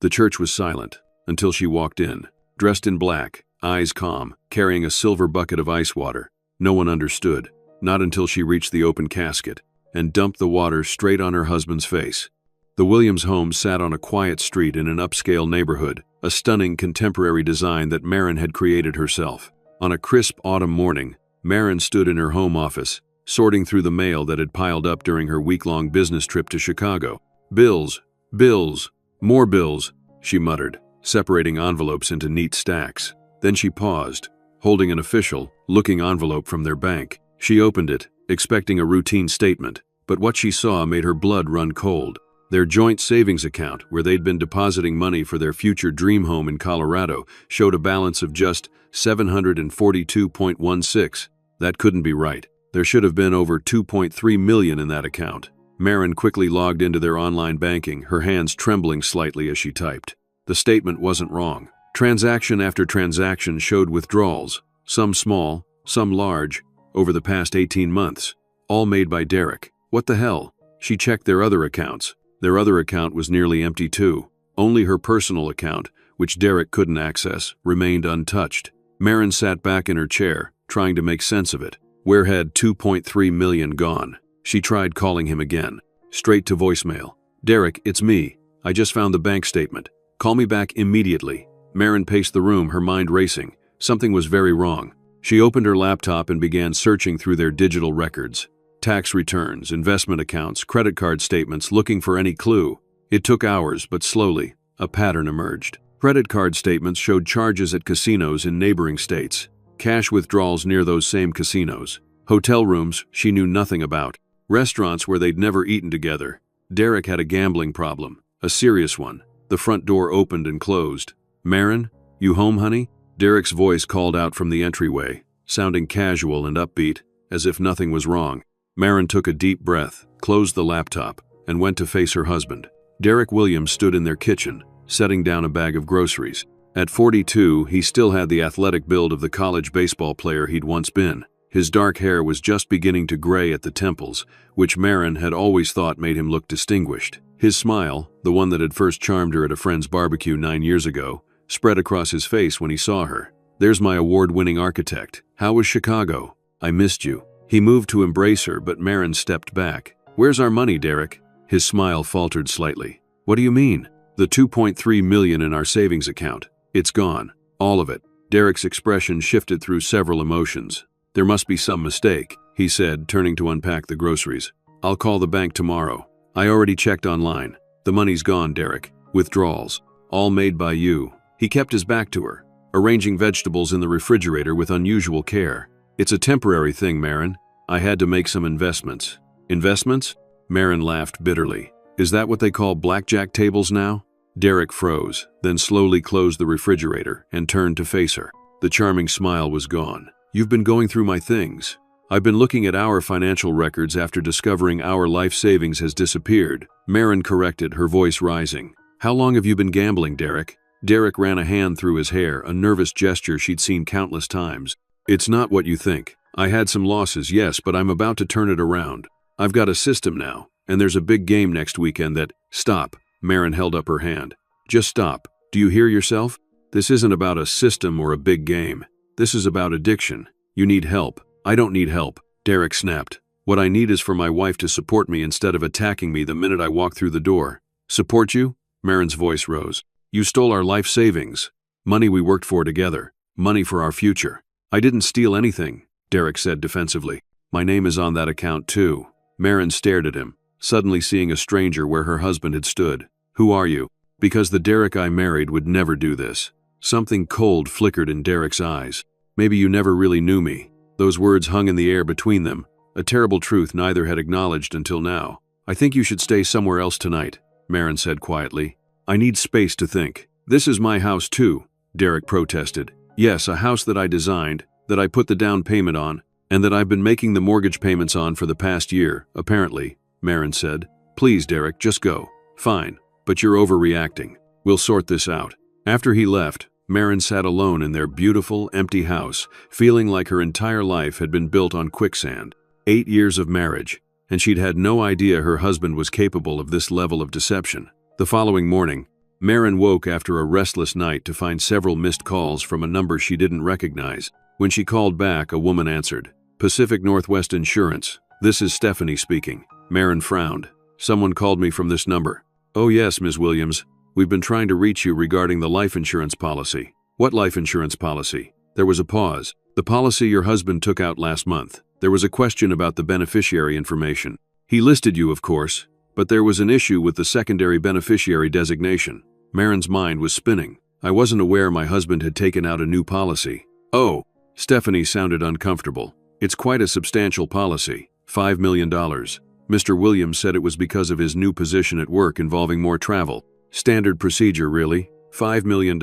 The church was silent until she walked in, dressed in black, eyes calm, carrying a silver bucket of ice water. No one understood, not until she reached the open casket and dumped the water straight on her husband's face. The Williams home sat on a quiet street in an upscale neighborhood, a stunning contemporary design that Maren had created herself. On a crisp autumn morning, Maren stood in her home office, sorting through the mail that had piled up during her week-long business trip to Chicago. Bills, bills, more bills, she muttered, separating envelopes into neat stacks. Then she paused, holding an official-looking envelope from their bank. She opened it, expecting a routine statement, but what she saw made her blood run cold. Their joint savings account, where they'd been depositing money for their future dream home in Colorado, showed a balance of just $742.16. That couldn't be right. There should have been over $2.3 million in that account. Maren quickly logged into their online banking, her hands trembling slightly as she typed. The statement wasn't wrong. Transaction after transaction showed withdrawals, some small, some large, over the past 18 months, all made by Derek. What the hell? She checked their other accounts. Their other account was nearly empty too. Only her personal account, which Derek couldn't access, remained untouched. Maren sat back in her chair, trying to make sense of it. Where had $2.3 million gone? She tried calling him again. Straight to voicemail. Derek, it's me. I just found the bank statement. Call me back immediately. Maren paced the room, her mind racing. Something was very wrong. She opened her laptop and began searching through their digital records. Tax returns, investment accounts, credit card statements, looking for any clue. It took hours, but slowly, a pattern emerged. Credit card statements showed charges at casinos in neighboring states, cash withdrawals near those same casinos, hotel rooms she knew nothing about, restaurants where they'd never eaten together. Derek had a gambling problem, a serious one. The front door opened and closed. Maren, you home, honey? Derek's voice called out from the entryway, sounding casual and upbeat, as if nothing was wrong. Maren took a deep breath, closed the laptop, and went to face her husband. Derek Williams stood in their kitchen, setting down a bag of groceries. At 42, he still had the athletic build of the college baseball player he'd once been. His dark hair was just beginning to gray at the temples, which Maren had always thought made him look distinguished. His smile, the one that had first charmed her at a friend's barbecue 9 years ago, spread across his face when he saw her. There's my award-winning architect. How was Chicago? I missed you. He moved to embrace her, but Maren stepped back. Where's our money, Derek? His smile faltered slightly. What do you mean? The $2.3 million in our savings account. It's gone. All of it. Derek's expression shifted through several emotions. There must be some mistake, he said, turning to unpack the groceries. I'll call the bank tomorrow. I already checked online. The money's gone, Derek. Withdrawals. All made by you. He kept his back to her, arranging vegetables in the refrigerator with unusual care. It's a temporary thing, Maren. I had to make some investments. Investments? Maren laughed bitterly. Is that what they call blackjack tables now? Derek froze, then slowly closed the refrigerator and turned to face her. The charming smile was gone. You've been going through my things. I've been looking at our financial records after discovering our life savings has disappeared. Maren corrected, her voice rising. How long have you been gambling, Derek? Derek ran a hand through his hair, a nervous gesture she'd seen countless times. It's not what you think. I had some losses, yes, but I'm about to turn it around. I've got a system now, and there's a big game next weekend that— Stop. Maren held up her hand. Just stop. Do you hear yourself? This isn't about a system or a big game. This is about addiction. You need help. I don't need help. Derek snapped. What I need is for my wife to support me instead of attacking me the minute I walk through the door. Support you? Maren's voice rose. You stole our life savings. Money we worked for together. Money for our future. I didn't steal anything, Derek said defensively. My name is on that account too. Maren stared at him, suddenly seeing a stranger where her husband had stood. Who are you? Because the Derek I married would never do this. Something cold flickered in Derek's eyes. Maybe you never really knew me. Those words hung in the air between them, a terrible truth neither had acknowledged until now. I think you should stay somewhere else tonight, Maren said quietly. I need space to think. This is my house too, Derek protested. Yes, a house that I designed, that I put the down payment on, and that I've been making the mortgage payments on for the past year, apparently, Maren said. Please, Derek, just go. Fine, but you're overreacting. We'll sort this out. After he left, Maren sat alone in their beautiful, empty house, feeling like her entire life had been built on quicksand. 8 years of marriage, and she'd had no idea her husband was capable of this level of deception. The following morning, Marin woke after a restless night to find several missed calls from a number she didn't recognize. When she called back, a woman answered. Pacific Northwest Insurance. This is Stephanie speaking. Marin frowned. Someone called me from this number. Oh yes, Ms. Williams. We've been trying to reach you regarding the life insurance policy. What life insurance policy? There was a pause. The policy your husband took out last month. There was a question about the beneficiary information. He listed you, of course, but there was an issue with the secondary beneficiary designation. Marin's mind was spinning. I wasn't aware my husband had taken out a new policy. Oh, Stephanie sounded uncomfortable. It's quite a substantial policy. $5 million. Mr. Williams said it was because of his new position at work involving more travel. Standard procedure, really? $5 million.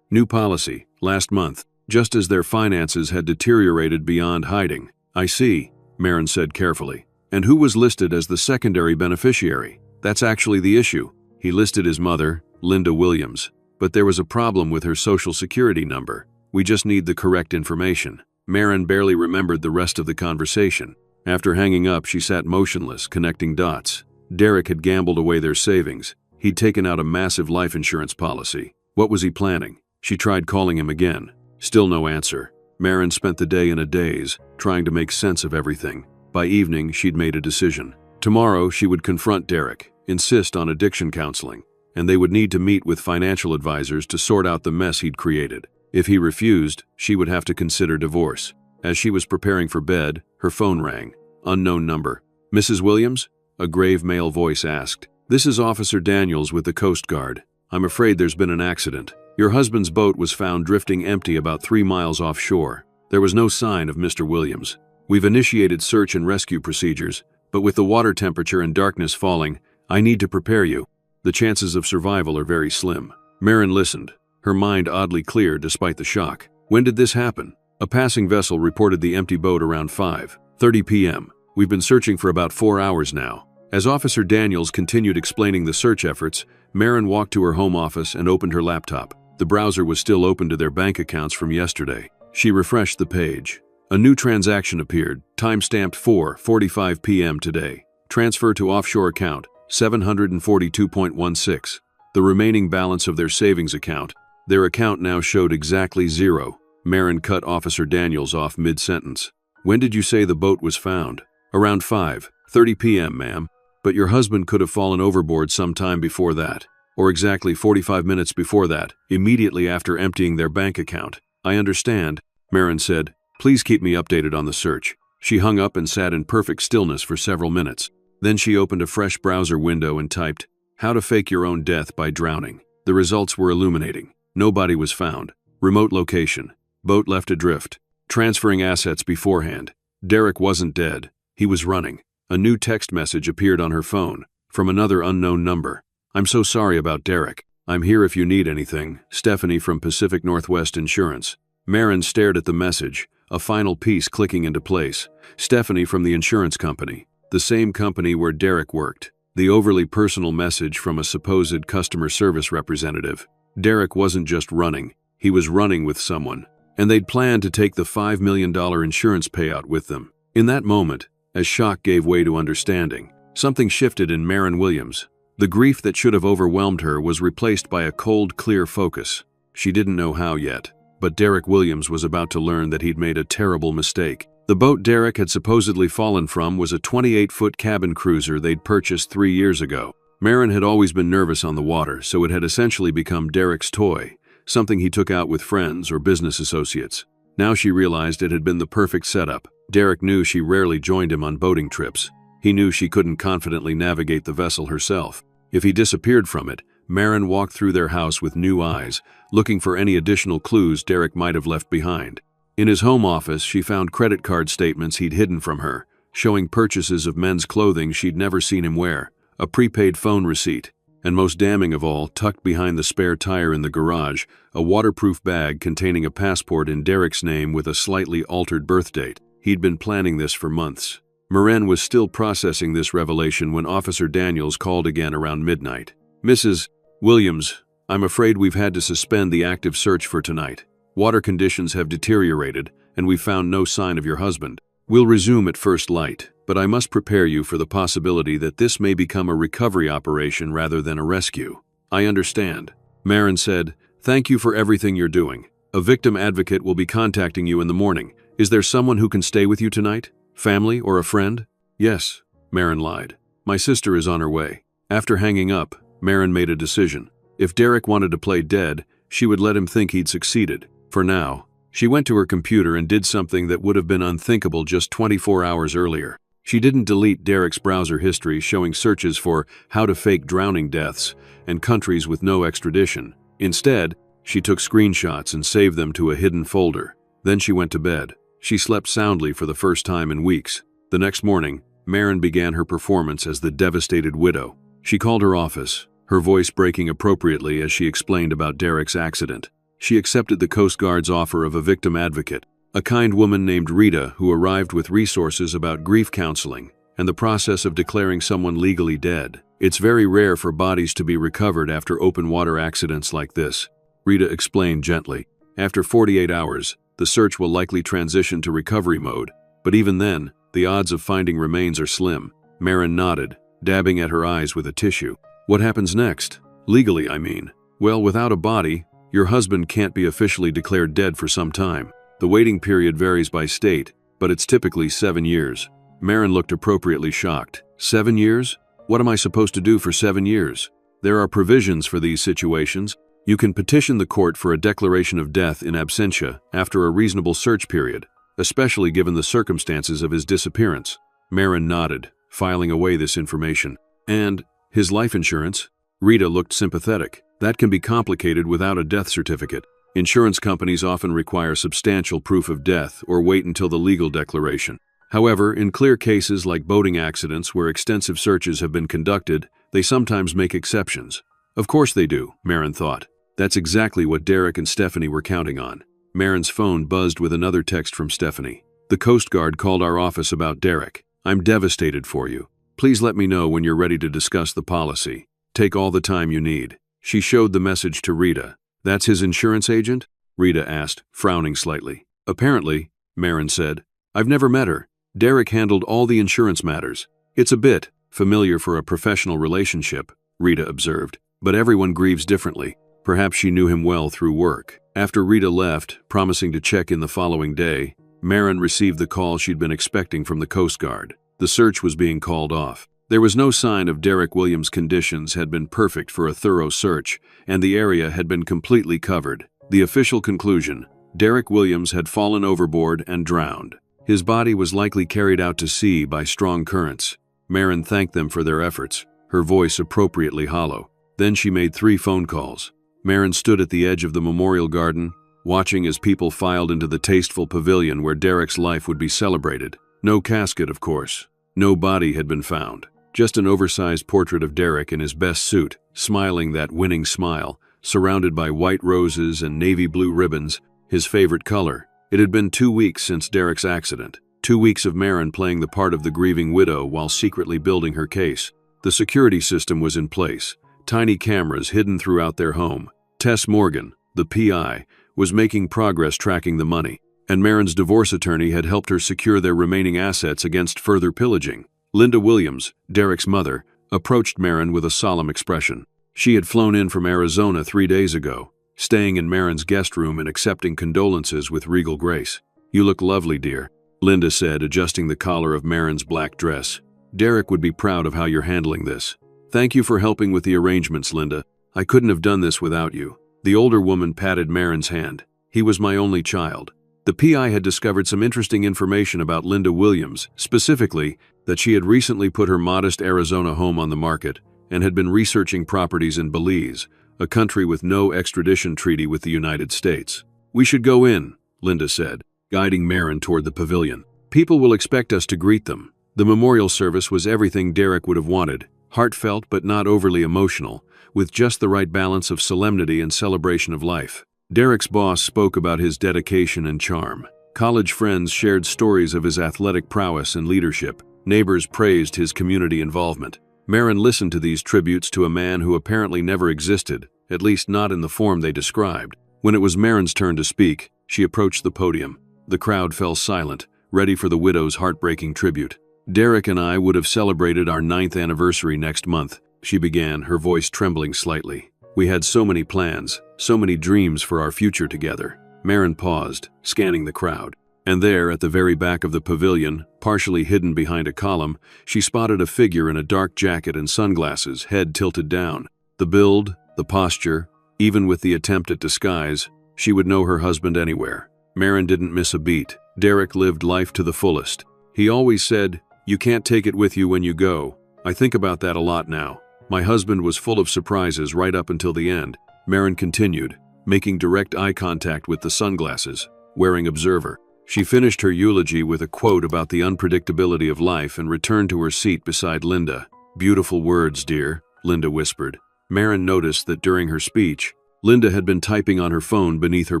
New policy, last month, just as their finances had deteriorated beyond hiding. I see, Marin said carefully. And who was listed as the secondary beneficiary? That's actually the issue. He listed his mother, Linda Williams. But there was a problem with her social security number. We just need the correct information. Marin barely remembered the rest of the conversation. After hanging up, she sat motionless, connecting dots. Derek had gambled away their savings. He'd taken out a massive life insurance policy. What was he planning? She tried calling him again. Still no answer. Marin spent the day in a daze, trying to make sense of everything. By evening, she'd made a decision. Tomorrow, she would confront Derek, insist on addiction counseling, and they would need to meet with financial advisors to sort out the mess he'd created. If he refused, she would have to consider divorce. As she was preparing for bed, her phone rang. Unknown number. Mrs. Williams? A grave male voice asked. This is Officer Daniels with the Coast Guard. I'm afraid there's been an accident. Your husband's boat was found drifting empty about 3 miles offshore. There was no sign of Mr. Williams. We've initiated search and rescue procedures, but with the water temperature and darkness falling, I need to prepare you. The chances of survival are very slim. Marin listened, her mind oddly clear despite the shock. When did this happen? A passing vessel reported the empty boat around 5:30 p.m. We've been searching for about 4 hours now. As Officer Daniels continued explaining the search efforts, Marin walked to her home office and opened her laptop. The browser was still open to their bank accounts from yesterday. She refreshed the page. A new transaction appeared, time-stamped 4:45 p.m. today. Transfer to offshore account, 742.16. The remaining balance of their savings account. Their account now showed exactly zero. Marin cut Officer Daniels off mid-sentence. When did you say the boat was found? Around 5:30 p.m., ma'am. But your husband could have fallen overboard sometime before that, or exactly 45 minutes before that, immediately after emptying their bank account. I understand, Marin said. Please keep me updated on the search. She hung up and sat in perfect stillness for several minutes. Then she opened a fresh browser window and typed, "How to fake your own death by drowning." The results were illuminating. Nobody was found. Remote location. Boat left adrift. Transferring assets beforehand. Derek wasn't dead. He was running. A new text message appeared on her phone, from another unknown number. I'm so sorry about Derek. I'm here if you need anything. Stephanie from Pacific Northwest Insurance. Marin stared at the message, a final piece clicking into place. Stephanie from the insurance company. The same company where Derek worked. The overly personal message from a supposed customer service representative. Derek wasn't just running. He was running with someone. And they'd planned to take the $5 million insurance payout with them. In that moment, as shock gave way to understanding, something shifted in Marin Williams. The grief that should have overwhelmed her was replaced by a cold, clear focus. She didn't know how yet, but Derek Williams was about to learn that he'd made a terrible mistake. The boat Derek had supposedly fallen from was a 28-foot cabin cruiser they'd purchased 3 years ago. Marin had always been nervous on the water, so it had essentially become Derek's toy, something he took out with friends or business associates. Now she realized it had been the perfect setup. Derek knew she rarely joined him on boating trips. He knew she couldn't confidently navigate the vessel herself. If he disappeared from it, Marin walked through their house with new eyes, looking for any additional clues Derek might have left behind. In his home office, she found credit card statements he'd hidden from her, showing purchases of men's clothing she'd never seen him wear, a prepaid phone receipt, and most damning of all, tucked behind the spare tire in the garage, a waterproof bag containing a passport in Derek's name with a slightly altered birth date. He'd been planning this for months. Marin was still processing this revelation when Officer Daniels called again around midnight. Mrs. Williams, I'm afraid we've had to suspend the active search for tonight. Water conditions have deteriorated, and we've found no sign of your husband. We'll resume at first light, but I must prepare you for the possibility that this may become a recovery operation rather than a rescue. I understand. Marin said, "Thank you for everything you're doing. A victim advocate will be contacting you in the morning. Is there someone who can stay with you tonight? Family or a friend?" "Yes," Marin lied. "My sister is on her way." After hanging up, Marin made a decision. If Derek wanted to play dead, she would let him think he'd succeeded. For now, she went to her computer and did something that would have been unthinkable just 24 hours earlier. She didn't delete Derek's browser history showing searches for how to fake drowning deaths and countries with no extradition. Instead, she took screenshots and saved them to a hidden folder. Then she went to bed. She slept soundly for the first time in weeks. The next morning, Marin began her performance as the devastated widow. She called her office, her voice breaking appropriately as she explained about Derek's accident. She accepted the Coast Guard's offer of a victim advocate, a kind woman named Rita who arrived with resources about grief counseling and the process of declaring someone legally dead. It's very rare for bodies to be recovered after open water accidents like this, Rita explained gently. After 48 hours, the search will likely transition to recovery mode, but even then, the odds of finding remains are slim. Marin nodded, dabbing at her eyes with a tissue. What happens next? Legally, I mean. Well, without a body, your husband can't be officially declared dead for some time. The waiting period varies by state, but it's typically 7 years. Marin looked appropriately shocked. 7 years? What am I supposed to do for 7 years? There are provisions for these situations. You can petition the court for a declaration of death in absentia after a reasonable search period, especially given the circumstances of his disappearance. Marin nodded, filing away this information. And his life insurance? Rita looked sympathetic. That can be complicated without a death certificate. Insurance companies often require substantial proof of death or wait until the legal declaration. However, in clear cases like boating accidents where extensive searches have been conducted, they sometimes make exceptions. Of course they do, Marin thought. That's exactly what Derek and Stephanie were counting on. Marin's phone buzzed with another text from Stephanie. "The Coast Guard called our office about Derek. I'm devastated for you. Please let me know when you're ready to discuss the policy. Take all the time you need." She showed the message to Rita. "That's his insurance agent?" Rita asked, frowning slightly. "Apparently," Marin said. "I've never met her. Derek handled all the insurance matters." "It's a bit familiar for a professional relationship," Rita observed. "But everyone grieves differently. Perhaps she knew him well through work." After Rita left, promising to check in the following day, Marin received the call she'd been expecting from the Coast Guard. The search was being called off. There was no sign of Derek Williams' conditions had been perfect for a thorough search, and the area had been completely covered. The official conclusion: Derek Williams had fallen overboard and drowned. His body was likely carried out to sea by strong currents. Marin thanked them for their efforts, her voice appropriately hollow. Then she made 3 phone calls. Marin stood at the edge of the memorial garden, watching as people filed into the tasteful pavilion where Derek's life would be celebrated. No casket, of course. No body had been found. Just an oversized portrait of Derek in his best suit, smiling that winning smile, surrounded by white roses and navy blue ribbons, his favorite color. It had been 2 weeks since Derek's accident. 2 weeks of Marin playing the part of the grieving widow while secretly building her case. The security system was in place, tiny cameras hidden throughout their home. Tess Morgan, the PI, was making progress tracking the money, and Marin's divorce attorney had helped her secure their remaining assets against further pillaging. Linda Williams, Derek's mother, approached Marin with a solemn expression. She had flown in from Arizona 3 days ago, staying in Marin's guest room and accepting condolences with regal grace. "You look lovely, dear," Linda said, adjusting the collar of Marin's black dress. "Derek would be proud of how you're handling this. Thank you for helping with the arrangements, Linda. I couldn't have done this without you." The older woman patted Marin's hand. "He was my only child." The PI had discovered some interesting information about Linda Williams, specifically that she had recently put her modest Arizona home on the market and had been researching properties in Belize, a country with no extradition treaty with the United States. "We should go in," Linda said, guiding Marin toward the pavilion. "People will expect us to greet them." The memorial service was everything Derek would have wanted, heartfelt but not overly emotional, with just the right balance of solemnity and celebration of life. Derek's boss spoke about his dedication and charm. College friends shared stories of his athletic prowess and leadership. Neighbors praised his community involvement. Marin listened to these tributes to a man who apparently never existed, at least not in the form they described. When it was Marin's turn to speak, she approached the podium. The crowd fell silent, ready for the widow's heartbreaking tribute. "Derek and I would have celebrated our 9th anniversary next month," she began, her voice trembling slightly. We had so many plans, so many dreams for our future together. Maren paused, scanning the crowd. And there, at the very back of the pavilion, partially hidden behind a column, she spotted a figure in a dark jacket and sunglasses, head tilted down. The build, the posture, even with the attempt at disguise, she would know her husband anywhere. Maren didn't miss a beat. Derek lived life to the fullest. He always said, "You can't take it with you when you go." I think about that a lot now. My husband was full of surprises right up until the end. Maren continued, making direct eye contact with the sunglasses, wearing observer. She finished her eulogy with a quote about the unpredictability of life and returned to her seat beside Linda. "Beautiful words, dear," Linda whispered. Maren noticed that during her speech, Linda had been typing on her phone beneath her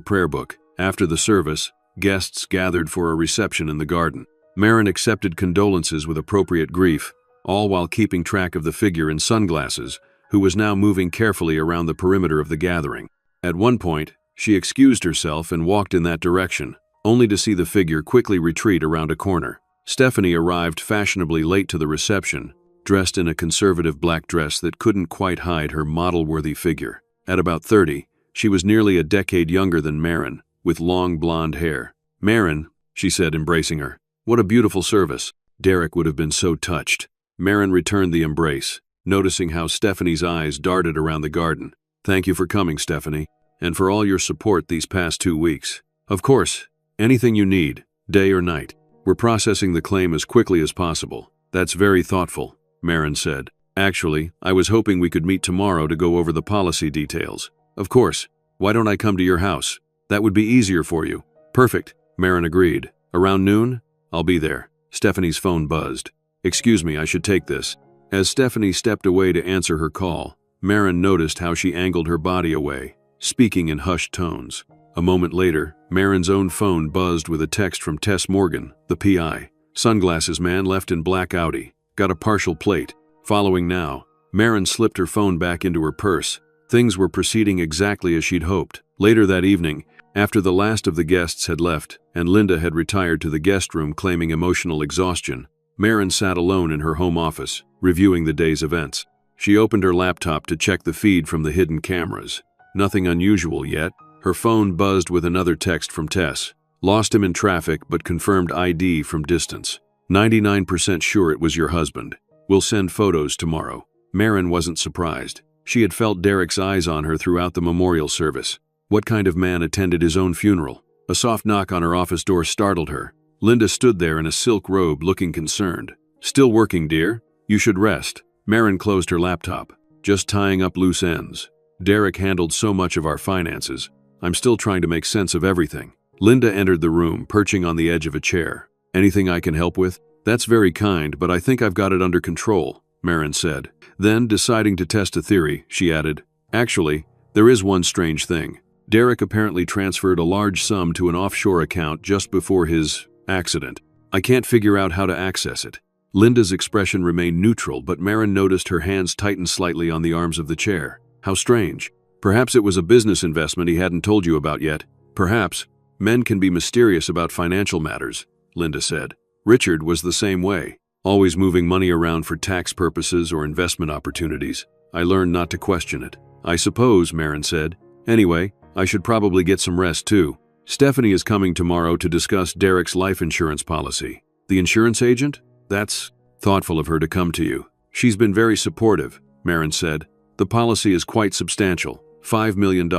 prayer book. After the service, guests gathered for a reception in the garden. Maren accepted condolences with appropriate grief, all while keeping track of the figure in sunglasses, who was now moving carefully around the perimeter of the gathering. At one point, she excused herself and walked in that direction, only to see the figure quickly retreat around a corner. Stephanie arrived fashionably late to the reception, dressed in a conservative black dress that couldn't quite hide her model-worthy figure. At about 30, she was nearly a decade younger than Maren, with long blonde hair. "Maren," she said, embracing her. "What a beautiful service." Derek would have been so touched. Maren returned the embrace, noticing how Stephanie's eyes darted around the garden. "Thank you for coming, Stephanie, and for all your support these past 2 weeks. Of course, anything you need, day or night. We're processing the claim as quickly as possible." "That's very thoughtful," Maren said. "Actually, I was hoping we could meet tomorrow to go over the policy details." "Of course. Why don't I come to your house? That would be easier for you." "Perfect," Maren agreed. "Around noon? I'll be there." Stephanie's phone buzzed. "Excuse me, I should take this." As Stephanie stepped away to answer her call, Maren noticed how she angled her body away, speaking in hushed tones. A moment later, Maren's own phone buzzed with a text from Tess Morgan, the PI. "Sunglasses man left in black Audi. Got a partial plate. Following now." Maren slipped her phone back into her purse. Things were proceeding exactly as she'd hoped. Later that evening, after the last of the guests had left and Linda had retired to the guest room claiming emotional exhaustion, Maren sat alone in her home office, reviewing the day's events. She opened her laptop to check the feed from the hidden cameras. Nothing unusual yet. Her phone buzzed with another text from Tess. "Lost him in traffic but confirmed ID from distance. 99% sure it was your husband. We'll send photos tomorrow." Maren wasn't surprised. She had felt Derek's eyes on her throughout the memorial service. What kind of man attended his own funeral? A soft knock on her office door startled her. Linda stood there in a silk robe, looking concerned. "Still working, dear? You should rest." Maren closed her laptop. "Just tying up loose ends. Derek handled so much of our finances. I'm still trying to make sense of everything." Linda entered the room, perching on the edge of a chair. "Anything I can help with?" "That's very kind, but I think I've got it under control," Maren said. Then, deciding to test a theory, she added, "Actually, there is one strange thing. Derek apparently transferred a large sum to an offshore account just before his accident. I can't figure out how to access it." Linda's expression remained neutral, but Maren noticed her hands tighten slightly on the arms of the chair. "How strange. Perhaps it was a business investment he hadn't told you about yet." "Perhaps. Men can be mysterious about financial matters," Linda said. "Richard was the same way, always moving money around for tax purposes or investment opportunities. I learned not to question it." "I suppose," Maren said. "Anyway, I should probably get some rest too. Stephanie is coming tomorrow to discuss Derek's life insurance policy." "The insurance agent? That's thoughtful of her to come to you." "She's been very supportive," Maren said. "The policy is quite substantial. $5 million.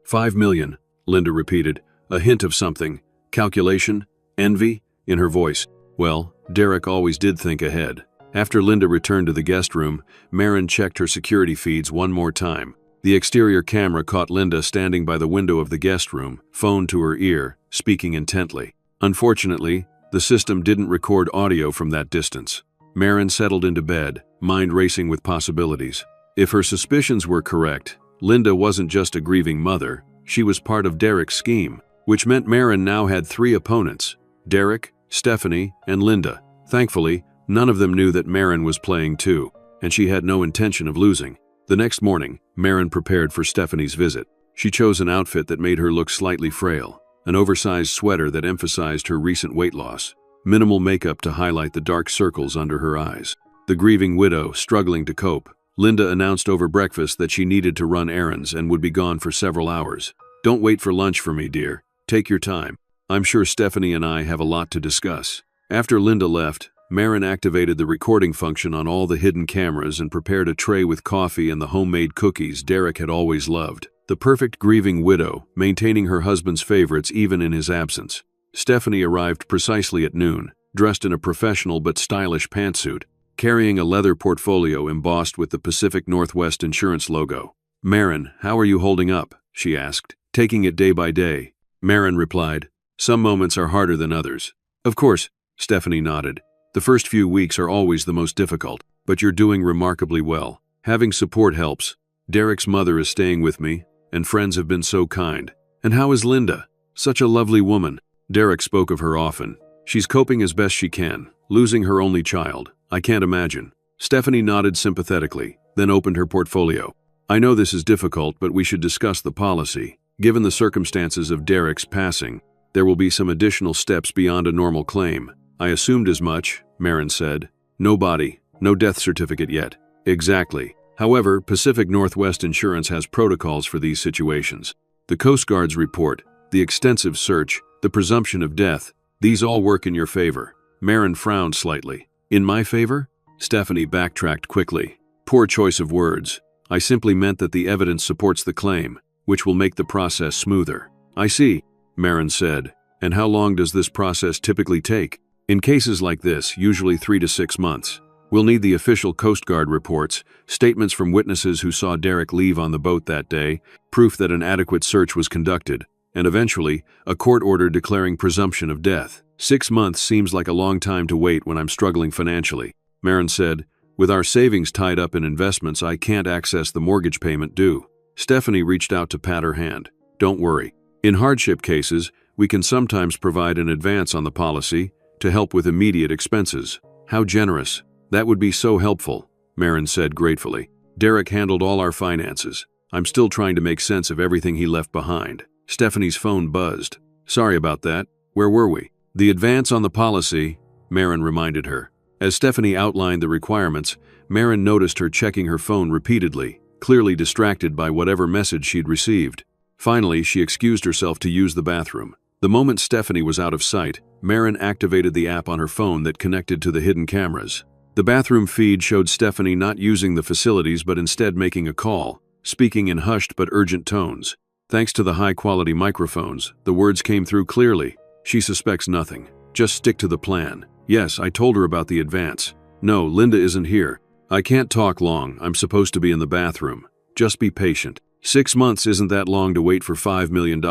$5 million, Linda repeated, a hint of something. Calculation? Envy? In her voice. Well, Derek always did think ahead. After Linda returned to the guest room, Maren checked her security feeds one more time. The exterior camera caught Linda standing by the window of the guest room, phone to her ear, speaking intently. Unfortunately, the system didn't record audio from that distance. Maren settled into bed, mind racing with possibilities. If her suspicions were correct, Linda wasn't just a grieving mother, she was part of Derek's scheme, which meant Maren now had 3 opponents: Derek, Stephanie, and Linda. Thankfully, none of them knew that Maren was playing too, and she had no intention of losing. The next morning, Maren prepared for Stephanie's visit. She chose an outfit that made her look slightly frail, an oversized sweater that emphasized her recent weight loss, minimal makeup to highlight the dark circles under her eyes. The grieving widow, struggling to cope, Linda announced over breakfast that she needed to run errands and would be gone for several hours. "Don't wait for lunch for me, dear. Take your time. I'm sure Stephanie and I have a lot to discuss." After Linda left, Marin activated the recording function on all the hidden cameras and prepared a tray with coffee and the homemade cookies Derek had always loved. The perfect grieving widow, maintaining her husband's favorites even in his absence. Stephanie arrived precisely at noon, dressed in a professional but stylish pantsuit, carrying a leather portfolio embossed with the Pacific Northwest Insurance logo. "Marin, how are you holding up?" she asked. "Taking it day by day." Marin replied, "Some moments are harder than others." "Of course," Stephanie nodded. "The first few weeks are always the most difficult, but you're doing remarkably well. Having support helps. Derek's mother is staying with me, and friends have been so kind. And how is Linda? Such a lovely woman." Derek spoke of her often. "She's coping as best she can, losing her only child. I can't imagine." Stephanie nodded sympathetically, then opened her portfolio. "I know this is difficult, but we should discuss the policy. Given the circumstances of Derek's passing, there will be some additional steps beyond a normal claim." "I assumed as much," Marin said. "No body, no death certificate yet." "Exactly. However, Pacific Northwest Insurance has protocols for these situations. The Coast Guard's report, the extensive search, the presumption of death, these all work in your favor." Marin frowned slightly. "In my favor?" Stephanie backtracked quickly. "Poor choice of words. I simply meant that the evidence supports the claim, which will make the process smoother." "I see," Marin said. "And how long does this process typically take?" "In cases like this, usually 3 to 6 months. We'll need the official Coast Guard reports, statements from witnesses who saw Derek leave on the boat that day, proof that an adequate search was conducted, and eventually, a court order declaring presumption of death. 6 months seems like a long time to wait when I'm struggling financially." Marin said, "With our savings tied up in investments, I can't access the mortgage payment due." Stephanie reached out to pat her hand. "Don't worry. In hardship cases, we can sometimes provide an advance on the policy to help with immediate expenses." "How generous. That would be so helpful," Marin said gratefully. "Derek handled all our finances. I'm still trying to make sense of everything he left behind." Stephanie's phone buzzed. "Sorry about that. Where were we?" "The advance on the policy," Marin reminded her. As Stephanie outlined the requirements, Marin noticed her checking her phone repeatedly, clearly distracted by whatever message she'd received. Finally, she excused herself to use the bathroom. The moment Stephanie was out of sight, Marin activated the app on her phone that connected to the hidden cameras. The bathroom feed showed Stephanie not using the facilities but instead making a call, speaking in hushed but urgent tones. Thanks to the high-quality microphones, the words came through clearly. "She suspects nothing. Just stick to the plan. Yes, I told her about the advance. No, Linda isn't here. I can't talk long. I'm supposed to be in the bathroom. Just be patient. 6 months isn't that long to wait for $5 million.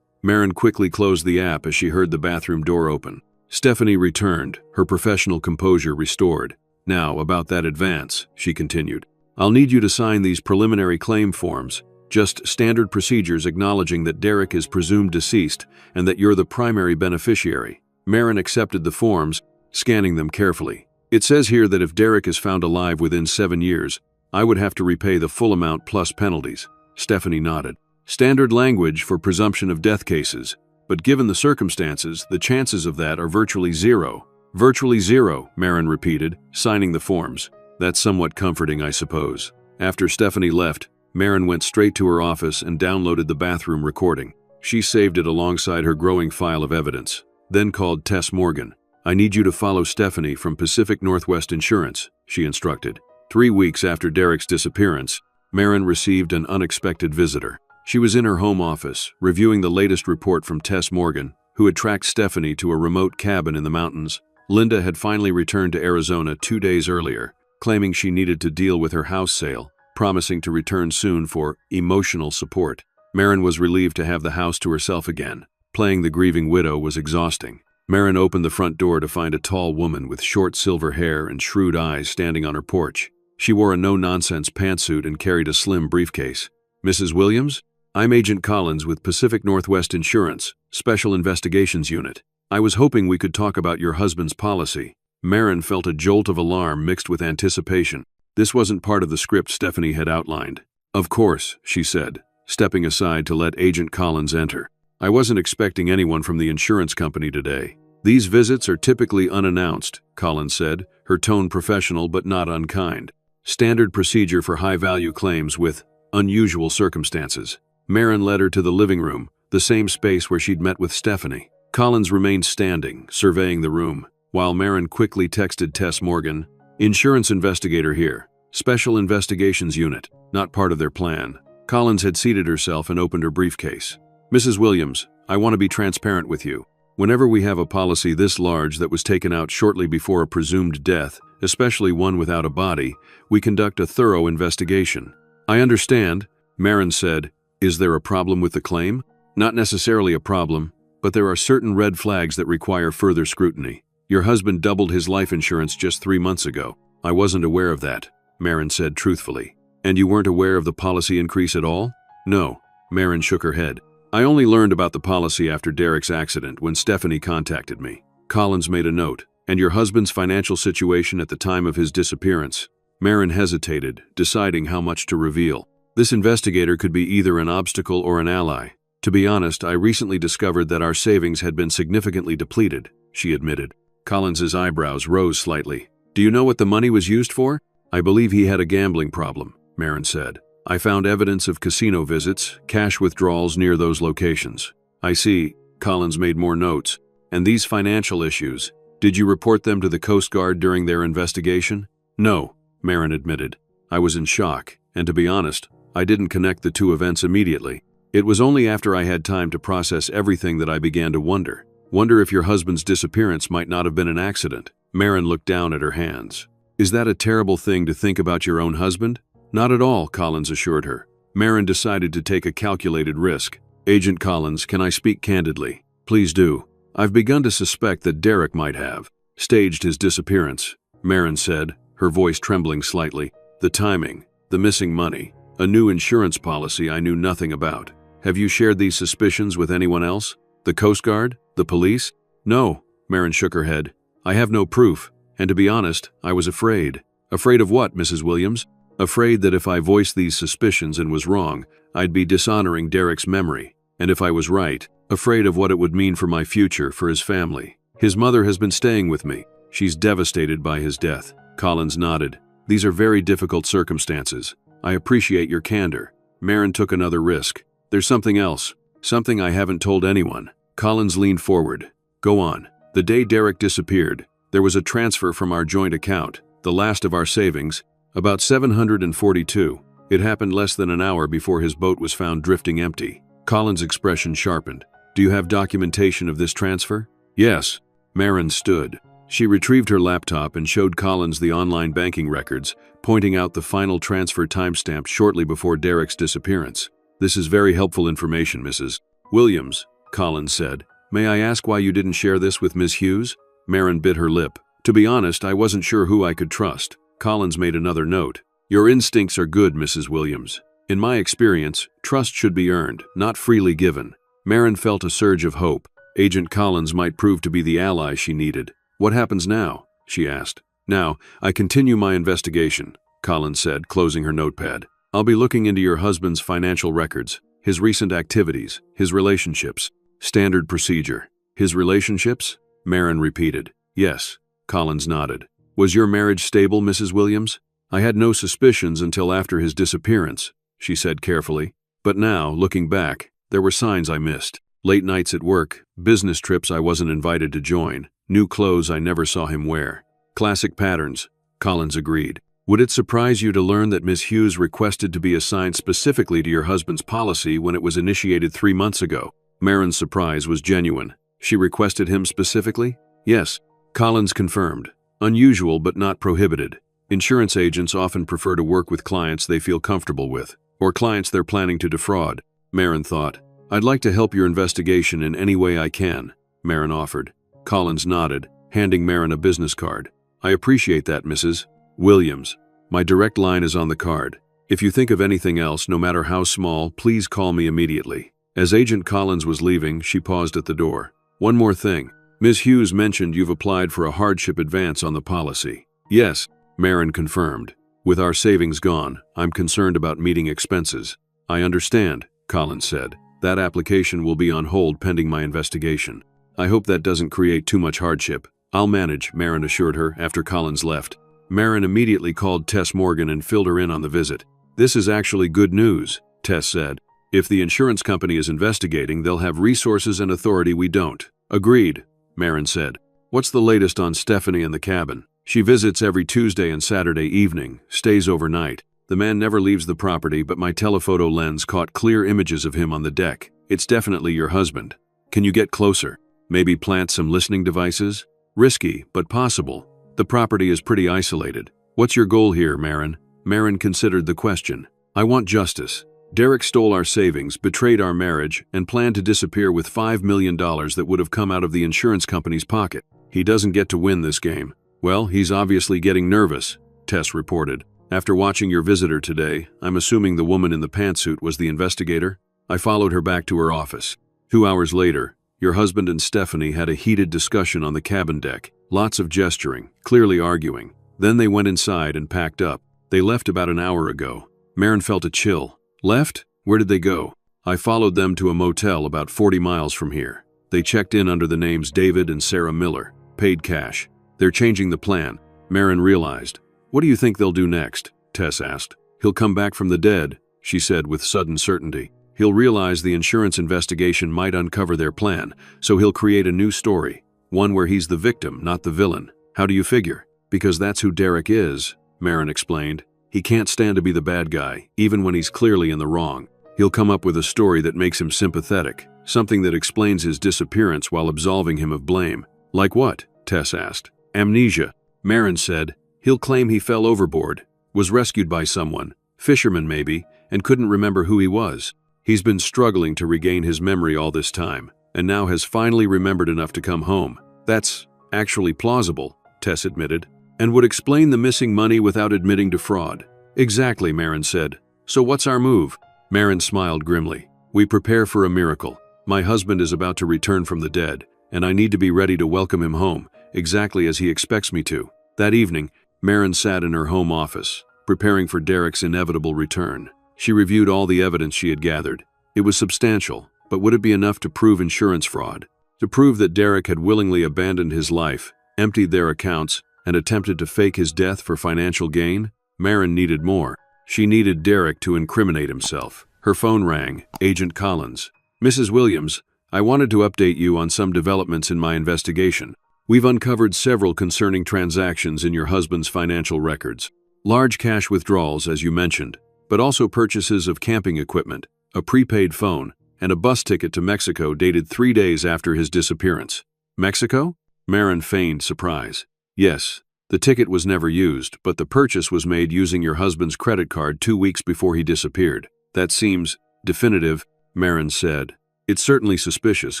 Marin quickly closed the app as she heard the bathroom door open. Stephanie returned, her professional composure restored. "Now, about that advance," she continued. "I'll need you to sign these preliminary claim forms, just standard procedures acknowledging that Derek is presumed deceased and that you're the primary beneficiary." Marin accepted the forms, scanning them carefully. "It says here that if Derek is found alive within 7 years, I would have to repay the full amount plus penalties." Stephanie nodded. "Standard language for presumption of death cases, but given the circumstances, the chances of that are virtually zero." "Virtually zero," Marin repeated, signing the forms. "That's somewhat comforting, I suppose." After Stephanie left, Marin went straight to her office and downloaded the bathroom recording. She saved it alongside her growing file of evidence, then called Tess Morgan. "I need you to follow Stephanie from Pacific Northwest Insurance," she instructed. 3 weeks after Derek's disappearance, Marin received an unexpected visitor. She was in her home office, reviewing the latest report from Tess Morgan, who had tracked Stephanie to a remote cabin in the mountains. Linda had finally returned to Arizona 2 days earlier, claiming she needed to deal with her house sale, promising to return soon for emotional support. Marin was relieved to have the house to herself again. Playing the grieving widow was exhausting. Marin opened the front door to find a tall woman with short silver hair and shrewd eyes standing on her porch. She wore a no-nonsense pantsuit and carried a slim briefcase. "Mrs. Williams? I'm Agent Collins with Pacific Northwest Insurance, Special Investigations Unit. I was hoping we could talk about your husband's policy." Marin felt a jolt of alarm mixed with anticipation. This wasn't part of the script Stephanie had outlined. "Of course," she said, stepping aside to let Agent Collins enter. "I wasn't expecting anyone from the insurance company today. These visits are typically unannounced," Collins said, her tone professional but not unkind. Standard procedure for high-value claims with unusual circumstances. Marin led her to the living room, the same space where she'd met with Stephanie. Collins remained standing, surveying the room, while Marin quickly texted Tess Morgan, "Insurance investigator here. Special Investigations Unit, not part of their plan." Collins had seated herself and opened her briefcase. "Mrs. Williams, I want to be transparent with you. Whenever we have a policy this large that was taken out shortly before a presumed death, especially one without a body, we conduct a thorough investigation." "I understand," Marin said. "Is there a problem with the claim?" "Not necessarily a problem, but there are certain red flags that require further scrutiny. Your husband doubled his life insurance just 3 months ago." "I wasn't aware of that," Marin said truthfully. "And you weren't aware of the policy increase at all?" "No," Marin shook her head. "I only learned about the policy after Derek's accident when Stephanie contacted me." Collins made a note. "And your husband's financial situation at the time of his disappearance?" Marin hesitated, deciding how much to reveal. This investigator could be either an obstacle or an ally. "To be honest, I recently discovered that our savings had been significantly depleted," she admitted. Collins's eyebrows rose slightly. "Do you know what the money was used for?" "I believe he had a gambling problem," Marin said. "I found evidence of casino visits, cash withdrawals near those locations." "I see." Collins made more notes. "And these financial issues, did you report them to the Coast Guard during their investigation?" "No," Marin admitted. "I was in shock, and to be honest, I didn't connect the two events immediately. It was only after I had time to process everything that I began to wonder. Wonder if your husband's disappearance might not have been an accident." Marin looked down at her hands. "Is that a terrible thing to think about your own husband?" "Not at all," Collins assured her. Marin decided to take a calculated risk. "Agent Collins, can I speak candidly?" "Please do." "I've begun to suspect that Derek might have staged his disappearance," Marin said, her voice trembling slightly. "The timing, the missing money, a new insurance policy I knew nothing about. Have you shared these suspicions with anyone else? The Coast Guard? The police?" "No," Marin shook her head. "I have no proof, and to be honest, I was afraid." "Afraid of what, Mrs. Williams?" "Afraid that if I voiced these suspicions and was wrong, I'd be dishonoring Derek's memory. And if I was right, afraid of what it would mean for my future, for his family. His mother has been staying with me. She's devastated by his death." Collins nodded. "These are very difficult circumstances. I appreciate your candor." Marin took another risk. "There's something else. Something I haven't told anyone." Collins leaned forward. "Go on." "The day Derek disappeared, there was a transfer from our joint account, the last of our savings, about $742. It happened less than an hour before his boat was found drifting empty." Collins' expression sharpened. "Do you have documentation of this transfer?" "Yes." Marin stood. She retrieved her laptop and showed Collins the online banking records, pointing out the final transfer timestamp shortly before Derek's disappearance. "This is very helpful information, Mrs. Williams," Collins said. "May I ask why you didn't share this with Miss Hughes?" Marin bit her lip. "To be honest, I wasn't sure who I could trust." Collins made another note. "Your instincts are good, Mrs. Williams. In my experience, trust should be earned, not freely given." Marin felt a surge of hope. Agent Collins might prove to be the ally she needed. "What happens now?" she asked. "Now, I continue my investigation," Collins said, closing her notepad. "I'll be looking into your husband's financial records, his recent activities, his relationships." "Standard procedure." "His relationships?" Marin repeated. "Yes." Collins nodded. "Was your marriage stable, Mrs. Williams?" "I had no suspicions until after his disappearance," she said carefully. "But now, looking back, there were signs I missed. Late nights at work, business trips I wasn't invited to join, new clothes I never saw him wear. Classic patterns," Collins agreed. "Would it surprise you to learn that Miss Hughes requested to be assigned specifically to your husband's policy when it was initiated 3 months ago?" Marin's surprise was genuine. "She requested him specifically?" "Yes," Collins confirmed. "Unusual but not prohibited. Insurance agents often prefer to work with clients they feel comfortable with, or clients they're planning to defraud." Marin thought. "I'd like to help your investigation in any way I can," Marin offered. Collins nodded, handing Marin a business card. "I appreciate that, Mrs. Williams. My direct line is on the card. If you think of anything else, no matter how small, please call me immediately." As Agent Collins was leaving, she paused at the door. "One more thing. Ms. Hughes mentioned you've applied for a hardship advance on the policy." "Yes," Marin confirmed. "With our savings gone, I'm concerned about meeting expenses." "I understand," Collins said. "That application will be on hold pending my investigation." "I hope that doesn't create too much hardship." "I'll manage," Marin assured her after Collins left. Marin immediately called Tess Morgan and filled her in on the visit. "This is actually good news," Tess said. "If the insurance company is investigating, they'll have resources and authority we don't." "Agreed," Marin said. "What's the latest on Stephanie and the cabin?" "She visits every Tuesday and Saturday evening, stays overnight. The man never leaves the property, but my telephoto lens caught clear images of him on the deck. It's definitely your husband. Can you get closer? Maybe plant some listening devices? Risky, but possible. The property is pretty isolated. What's your goal here, Marin?" Marin considered the question. "I want justice. Derek stole our savings, betrayed our marriage, and planned to disappear with $5 million that would have come out of the insurance company's pocket. He doesn't get to win this game." "Well, he's obviously getting nervous," Tess reported. "After watching your visitor today, I'm assuming the woman in the pantsuit was the investigator?" I followed her back to her office. 2 hours later, your husband and Stephanie had a heated discussion on the cabin deck. Lots of gesturing, clearly arguing. Then they went inside and packed up. They left about an hour ago. Marin felt a chill. "Left? Where did they go?" "I followed them to a motel about 40 miles from here. They checked in under the names David and Sarah Miller, paid cash. They're changing the plan," Marin realized. "What do you think they'll do next?" Tess asked. "He'll come back from the dead," she said with sudden certainty. "He'll realize the insurance investigation might uncover their plan, so he'll create a new story, one where he's the victim, not the villain." "How do you figure?" "Because that's who Derek is," Marin explained. "He can't stand to be the bad guy, even when he's clearly in the wrong. He'll come up with a story that makes him sympathetic, something that explains his disappearance while absolving him of blame." "Like what?" Tess asked. "Amnesia," Marin said. "He'll claim he fell overboard, was rescued by someone, fisherman maybe, and couldn't remember who he was. He's been struggling to regain his memory all this time, and now has finally remembered enough to come home." "That's actually plausible," Tess admitted, "and would explain the missing money without admitting to fraud." "Exactly," Marin said. "So what's our move?" Marin smiled grimly. "We prepare for a miracle. My husband is about to return from the dead, and I need to be ready to welcome him home, exactly as he expects me to." That evening, Marin sat in her home office, preparing for Derek's inevitable return. She reviewed all the evidence she had gathered. It was substantial, but would it be enough to prove insurance fraud? To prove that Derek had willingly abandoned his life, emptied their accounts, and attempted to fake his death for financial gain? Marin needed more. She needed Derek to incriminate himself. Her phone rang. Agent Collins. "Mrs. Williams, I wanted to update you on some developments in my investigation. We've uncovered several concerning transactions in your husband's financial records. Large cash withdrawals, as you mentioned, but also purchases of camping equipment, a prepaid phone, and a bus ticket to Mexico dated 3 days after his disappearance." "Mexico?" Marin feigned surprise. "Yes, the ticket was never used, but the purchase was made using your husband's credit card 2 weeks before he disappeared." "That seems definitive," Marin said. "It's certainly suspicious,"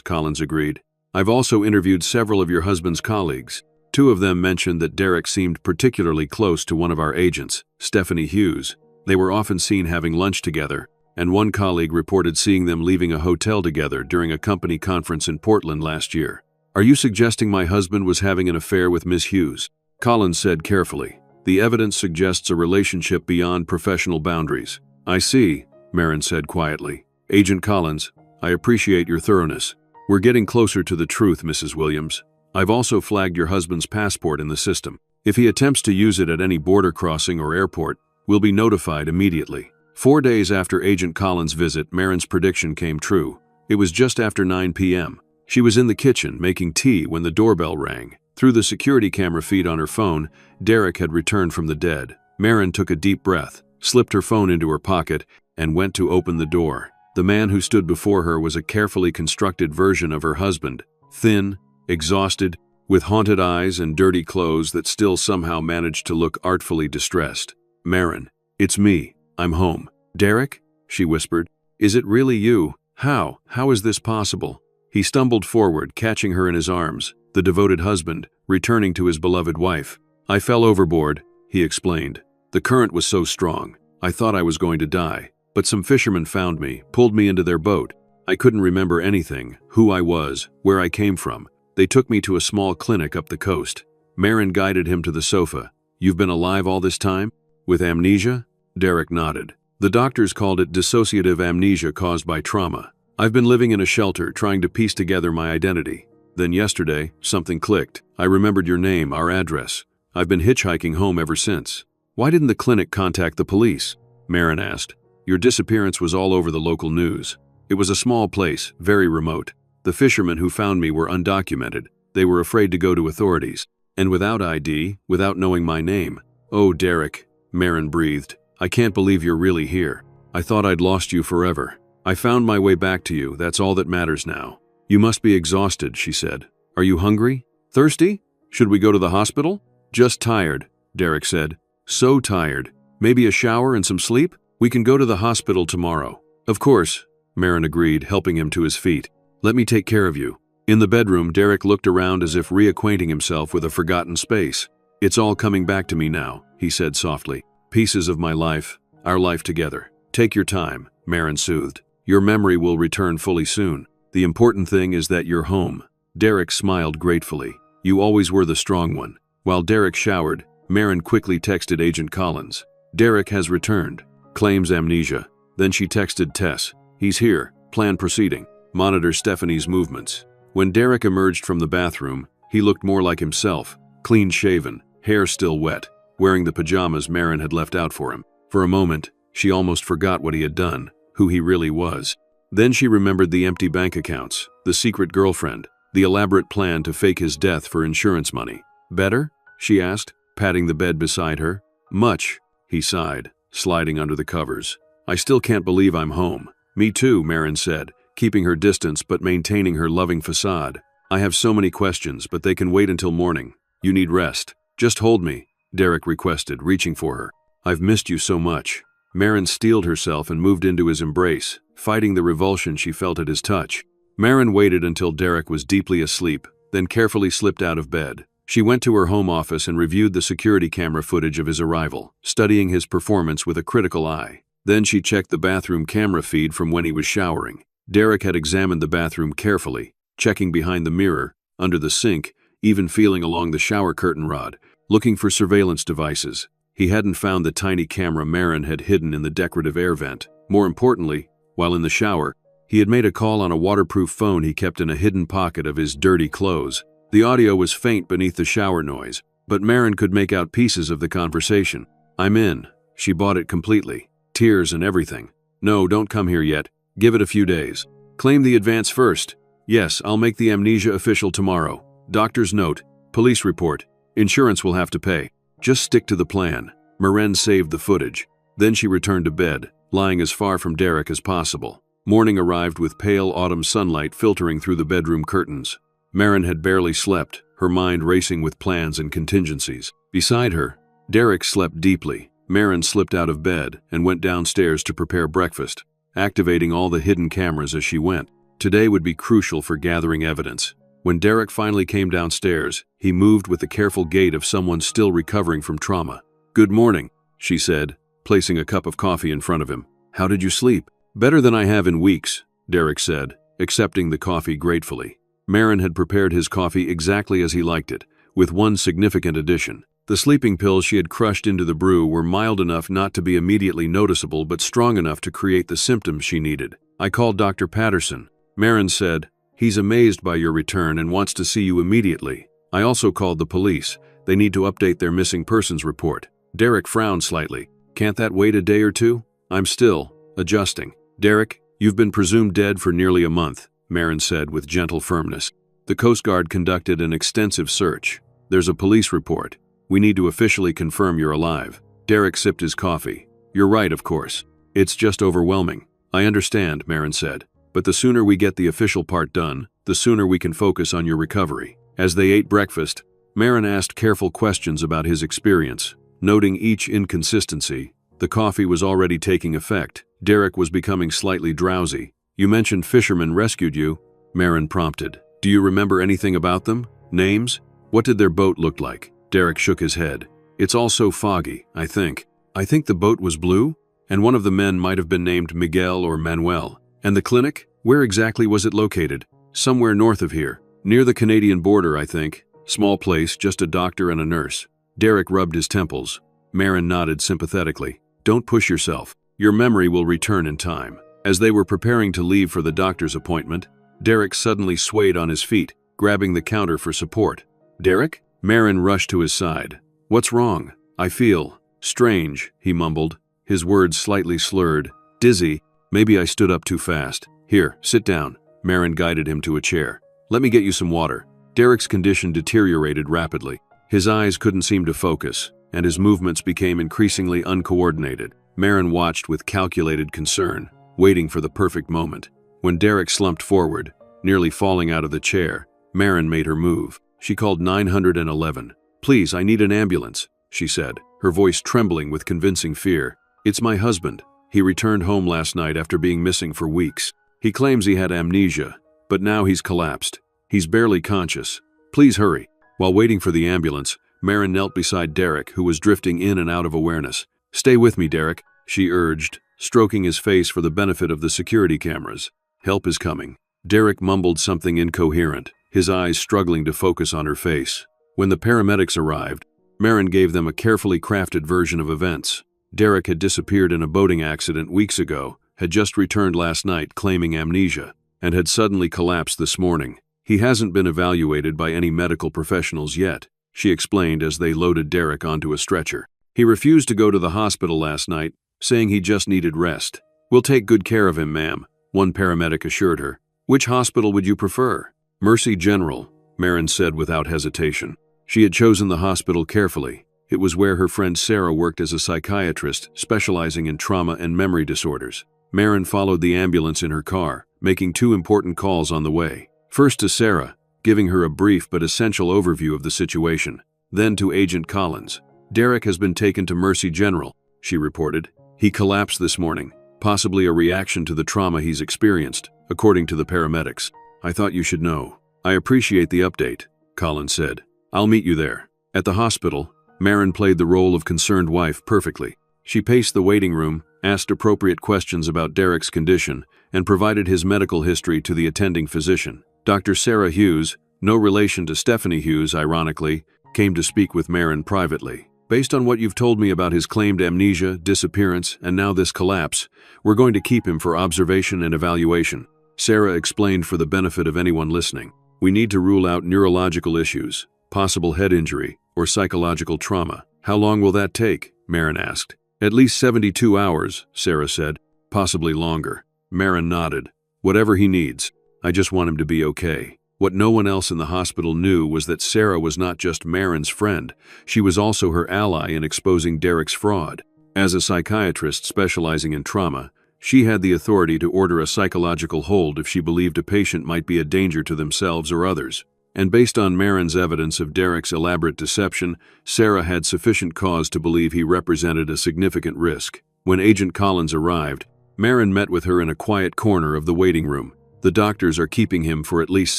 Collins agreed. "I've also interviewed several of your husband's colleagues. 2 of them mentioned that Derek seemed particularly close to one of our agents, Stephanie Hughes. They were often seen having lunch together, and one colleague reported seeing them leaving a hotel together during a company conference in Portland last year." "Are you suggesting my husband was having an affair with Miss Hughes?" Collins said carefully. "The evidence suggests a relationship beyond professional boundaries." "I see," Marin said quietly. "Agent Collins, I appreciate your thoroughness. We're getting closer to the truth, Mrs. Williams. I've also flagged your husband's passport in the system. If he attempts to use it at any border crossing or airport, we'll be notified immediately." 4 days after Agent Collins' visit, Marin's prediction came true. It was just after 9 p.m. She was in the kitchen making tea when the doorbell rang. Through the security camera feed on her phone, Derek had returned from the dead. Marin took a deep breath, slipped her phone into her pocket, and went to open the door. The man who stood before her was a carefully constructed version of her husband, thin, exhausted, with haunted eyes and dirty clothes that still somehow managed to look artfully distressed. "Marin, it's me. I'm home." "Derek?" she whispered. "Is it really you? How? How is this possible?" He stumbled forward, catching her in his arms, the devoted husband, returning to his beloved wife. "I fell overboard," he explained. "The current was so strong. I thought I was going to die. But some fishermen found me, pulled me into their boat. I couldn't remember anything, who I was, where I came from. They took me to a small clinic up the coast." Marin guided him to the sofa. "You've been alive all this time? With amnesia?" Derek nodded. "The doctors called it dissociative amnesia caused by trauma. I've been living in a shelter trying to piece together my identity. Then yesterday, something clicked. I remembered your name, our address. I've been hitchhiking home ever since. Why didn't the clinic contact the police? Marin asked. Your disappearance was all over the local news. It was a small place, very remote. The fishermen who found me were undocumented. They were afraid to go to authorities. And without ID, without knowing my name. Oh, Derek, Marin breathed. I can't believe you're really here. I thought I'd lost you forever. I found my way back to you, that's all that matters now. You must be exhausted, she said. Are you hungry? Thirsty? Should we go to the hospital? Just tired, Derek said. So tired. Maybe a shower and some sleep? We can go to the hospital tomorrow. Of course, Marin agreed, helping him to his feet. Let me take care of you. In the bedroom, Derek looked around as if reacquainting himself with a forgotten space. It's all coming back to me now, he said softly. Pieces of my life, our life together. Take your time, Marin soothed. Your memory will return fully soon. The important thing is that you're home. Derek smiled gratefully. You always were the strong one. While Derek showered, Marin quickly texted Agent Collins. Derek has returned. Claims amnesia. Then she texted Tess. He's here. Plan proceeding. Monitor Stephanie's movements. When Derek emerged from the bathroom, he looked more like himself. Clean-shaven, hair still wet, wearing the pajamas Marin had left out for him. For a moment, she almost forgot what he had done, who he really was. Then she remembered the empty bank accounts, the secret girlfriend, the elaborate plan to fake his death for insurance money. Better? She asked, patting the bed beside her. Much, he sighed, sliding under the covers. I still can't believe I'm home. Me too, Marin said, keeping her distance but maintaining her loving facade. I have so many questions, but they can wait until morning. You need rest. Just hold me, Derek requested, reaching for her. I've missed you so much. Marin steeled herself and moved into his embrace, fighting the revulsion she felt at his touch. Marin waited until Derek was deeply asleep, then carefully slipped out of bed. She went to her home office and reviewed the security camera footage of his arrival, studying his performance with a critical eye. Then she checked the bathroom camera feed from when he was showering. Derek had examined the bathroom carefully, checking behind the mirror, under the sink, even feeling along the shower curtain rod, looking for surveillance devices. He hadn't found the tiny camera Marin had hidden in the decorative air vent. More importantly, while in the shower, he had made a call on a waterproof phone he kept in a hidden pocket of his dirty clothes. The audio was faint beneath the shower noise, but Marin could make out pieces of the conversation. I'm in. She bought it completely. Tears and everything. No, don't come here yet. Give it a few days. Claim the advance first. Yes, I'll make the amnesia official tomorrow. Doctor's note. Police report. Insurance will have to pay. Just stick to the plan. Marin saved the footage. Then she returned to bed, lying as far from Derek as possible. Morning arrived with pale autumn sunlight filtering through the bedroom curtains. Marin had barely slept, her mind racing with plans and contingencies. Beside her, Derek slept deeply. Marin slipped out of bed and went downstairs to prepare breakfast, activating all the hidden cameras as she went. Today would be crucial for gathering evidence. When Derek finally came downstairs, he moved with the careful gait of someone still recovering from trauma. Good morning, she said, placing a cup of coffee in front of him. How did you sleep? Better than I have in weeks, Derek said, accepting the coffee gratefully. Marin had prepared his coffee exactly as he liked it, with one significant addition. The sleeping pills she had crushed into the brew were mild enough not to be immediately noticeable but strong enough to create the symptoms she needed. I called Dr. Patterson. Marin said, he's amazed by your return and wants to see you immediately. I also called the police. They need to update their missing persons report. Derek frowned slightly. Can't that wait a day or two? I'm still adjusting. Derek, you've been presumed dead for nearly a month, Marin said with gentle firmness. The Coast Guard conducted an extensive search. There's a police report. We need to officially confirm you're alive. Derek sipped his coffee. You're right, of course. It's just overwhelming. I understand, Marin said. But the sooner we get the official part done, the sooner we can focus on your recovery. As they ate breakfast, Marin asked careful questions about his experience. Noting each inconsistency, the coffee was already taking effect. Derek was becoming slightly drowsy. You mentioned fishermen rescued you, Marin prompted. Do you remember anything about them? Names? What did their boat look like? Derek shook his head. It's all so foggy, I think. I think the boat was blue, and one of the men might have been named Miguel or Manuel. And the clinic? Where exactly was it located? Somewhere north of here. Near the Canadian border, I think. Small place, just a doctor and a nurse. Derek rubbed his temples. Marin nodded sympathetically. Don't push yourself. Your memory will return in time. As they were preparing to leave for the doctor's appointment, Derek suddenly swayed on his feet, grabbing the counter for support. Derek? Marin rushed to his side. What's wrong? I feel strange, he mumbled, his words slightly slurred. Dizzy. Maybe I stood up too fast. Here, sit down. Marin guided him to a chair. Let me get you some water. Derek's condition deteriorated rapidly. His eyes couldn't seem to focus, and his movements became increasingly uncoordinated. Marin watched with calculated concern, waiting for the perfect moment. When Derek slumped forward, nearly falling out of the chair, Marin made her move. She called 911. Please, I need an ambulance, she said, her voice trembling with convincing fear. It's my husband. He returned home last night after being missing for weeks. He claims he had amnesia, but now he's collapsed. He's barely conscious. Please hurry. While waiting for the ambulance, Marin knelt beside Derek, who was drifting in and out of awareness. Stay with me, Derek, she urged, stroking his face for the benefit of the security cameras. Help is coming. Derek mumbled something incoherent, his eyes struggling to focus on her face. When the paramedics arrived, Marin gave them a carefully crafted version of events. Derek had disappeared in a boating accident weeks ago, had just returned last night claiming amnesia, and had suddenly collapsed this morning. He hasn't been evaluated by any medical professionals yet, she explained as they loaded Derek onto a stretcher. He refused to go to the hospital last night, saying he just needed rest. We'll take good care of him, ma'am, one paramedic assured her. Which hospital would you prefer? Mercy General, Marin said without hesitation. She had chosen the hospital carefully. It was where her friend Sarah worked as a psychiatrist, specializing in trauma and memory disorders. Marin followed the ambulance in her car, making 2 important calls on the way. First to Sarah, giving her a brief but essential overview of the situation. Then to Agent Collins. Derek has been taken to Mercy General, she reported. He collapsed this morning, possibly a reaction to the trauma he's experienced, according to the paramedics. I thought you should know. I appreciate the update, Collins said. I'll meet you there. At the hospital, Marin played the role of concerned wife perfectly. She paced the waiting room, asked appropriate questions about Derek's condition, and provided his medical history to the attending physician. Dr. Sarah Hughes, no relation to Stephanie Hughes, ironically, came to speak with Marin privately. Based on what you've told me about his claimed amnesia, disappearance, and now this collapse, we're going to keep him for observation and evaluation. Sarah explained for the benefit of anyone listening. We need to rule out neurological issues, possible head injury, or psychological trauma. How long will that take? Marin asked. At least 72 hours, Sarah said. Possibly longer. Marin nodded. Whatever he needs. I just want him to be okay. What no one else in the hospital knew was that Sarah was not just Marin's friend, she was also her ally in exposing Derek's fraud. As a psychiatrist specializing in trauma, she had the authority to order a psychological hold if she believed a patient might be a danger to themselves or others. And based on Marin's evidence of Derek's elaborate deception, Sarah had sufficient cause to believe he represented a significant risk. When Agent Collins arrived, Marin met with her in a quiet corner of the waiting room. The doctors are keeping him for at least